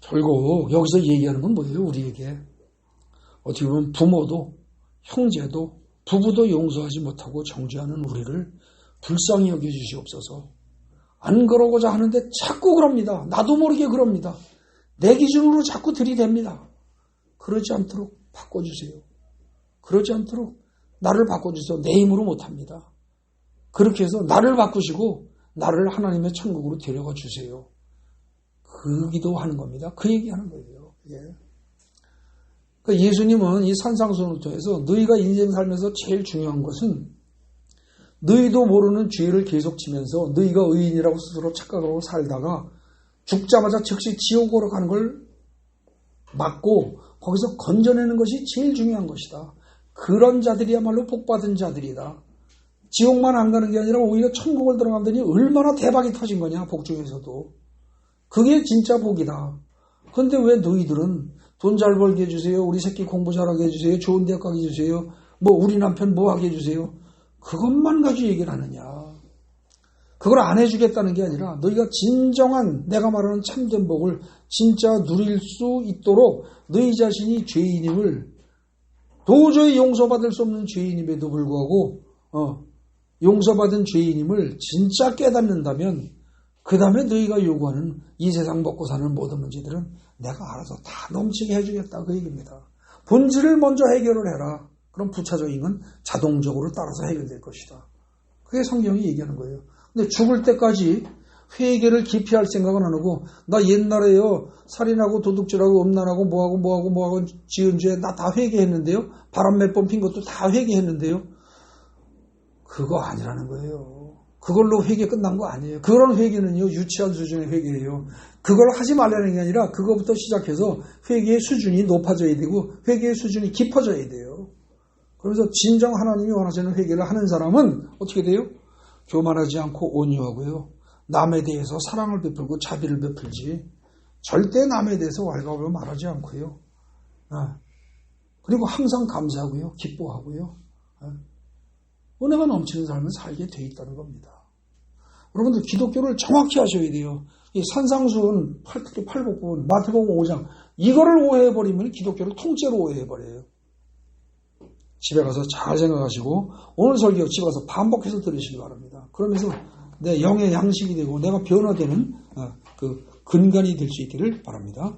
결국 여기서 얘기하는 건 뭐예요? 우리에게 어떻게 보면 부모도 형제도 부부도 용서하지 못하고 정죄하는 우리를 불쌍히 여겨주시옵소서. 안 그러고자 하는데 자꾸 그럽니다. 나도 모르게 그럽니다. 내 기준으로 자꾸 들이댑니다. 그러지 않도록 바꿔주세요. 그러지 않도록 나를 바꿔주세요. 내 힘으로 못합니다. 그렇게 해서 나를 바꾸시고 나를 하나님의 천국으로 데려가 주세요. 그 기도하는 겁니다. 그 얘기하는 거예요. 예. 그러니까 예수님은 이 산상수훈을 통해서 너희가 인생 살면서 제일 중요한 것은 너희도 모르는 죄를 계속 지면서 너희가 의인이라고 스스로 착각하고 살다가 죽자마자 즉시 지옥으로 가는 걸 막고 거기서 건져내는 것이 제일 중요한 것이다. 그런 자들이야말로 복받은 자들이다. 지옥만 안 가는 게 아니라 오히려 천국을 들어가더니 얼마나 대박이 터진 거냐, 복 중에서도. 그게 진짜 복이다. 그런데 왜 너희들은 돈 잘 벌게 해주세요, 우리 새끼 공부 잘하게 해주세요, 좋은 대학 가게 해주세요, 뭐 우리 남편 뭐 하게 해주세요, 그것만 가지고 얘기를 하느냐. 그걸 안 해주겠다는 게 아니라 너희가 진정한 내가 말하는 참된 복을 진짜 누릴 수 있도록 너희 자신이 죄인임을, 도저히 용서받을 수 없는 죄인임에도 불구하고 용서받은 죄인임을 진짜 깨닫는다면 그 다음에 너희가 요구하는 이 세상 먹고 사는 모든 문제들은 내가 알아서 다 넘치게 해주겠다, 그 얘기입니다. 본질을 먼저 해결을 해라. 그럼 부차적인 건 자동적으로 따라서 해결될 것이다. 그게 성경이 얘기하는 거예요. 근데 죽을 때까지 회개를 깊이 할 생각은 안 하고, 나 옛날에요 살인하고 도둑질하고 음란하고 뭐하고 지은 죄 나 다 회개했는데요, 바람 몇 번 핀 것도 다 회개했는데요. 그거 아니라는 거예요. 그걸로 회개 끝난 거 아니에요. 그런 회개는요 유치한 수준의 회개예요. 그걸 하지 말라는 게 아니라 그거부터 시작해서 회개의 수준이 높아져야 되고 회개의 수준이 깊어져야 돼요. 그래서 진정 하나님이 원하시는 회개를 하는 사람은 어떻게 돼요? 교만하지 않고 온유하고요, 남에 대해서 사랑을 베풀고 자비를 베풀지 절대 남에 대해서 왈가왈부 말하지 않고요, 그리고 항상 감사하고요, 기뻐하고요, 은혜가 넘치는 삶을 살게 돼 있다는 겁니다. 여러분들 기독교를 정확히 하셔야 돼요. 이 산상수훈, 특히 팔복부분, 마태복음 5장 이거를 오해해버리면 기독교를 통째로 오해해버려요. 집에 가서 잘 생각하시고 오늘 설교 집에 가서 반복해서 들으시기 바랍니다. 그러면서 내 영의 양식이 되고 내가 변화되는 그 근간이 될 수 있기를 바랍니다.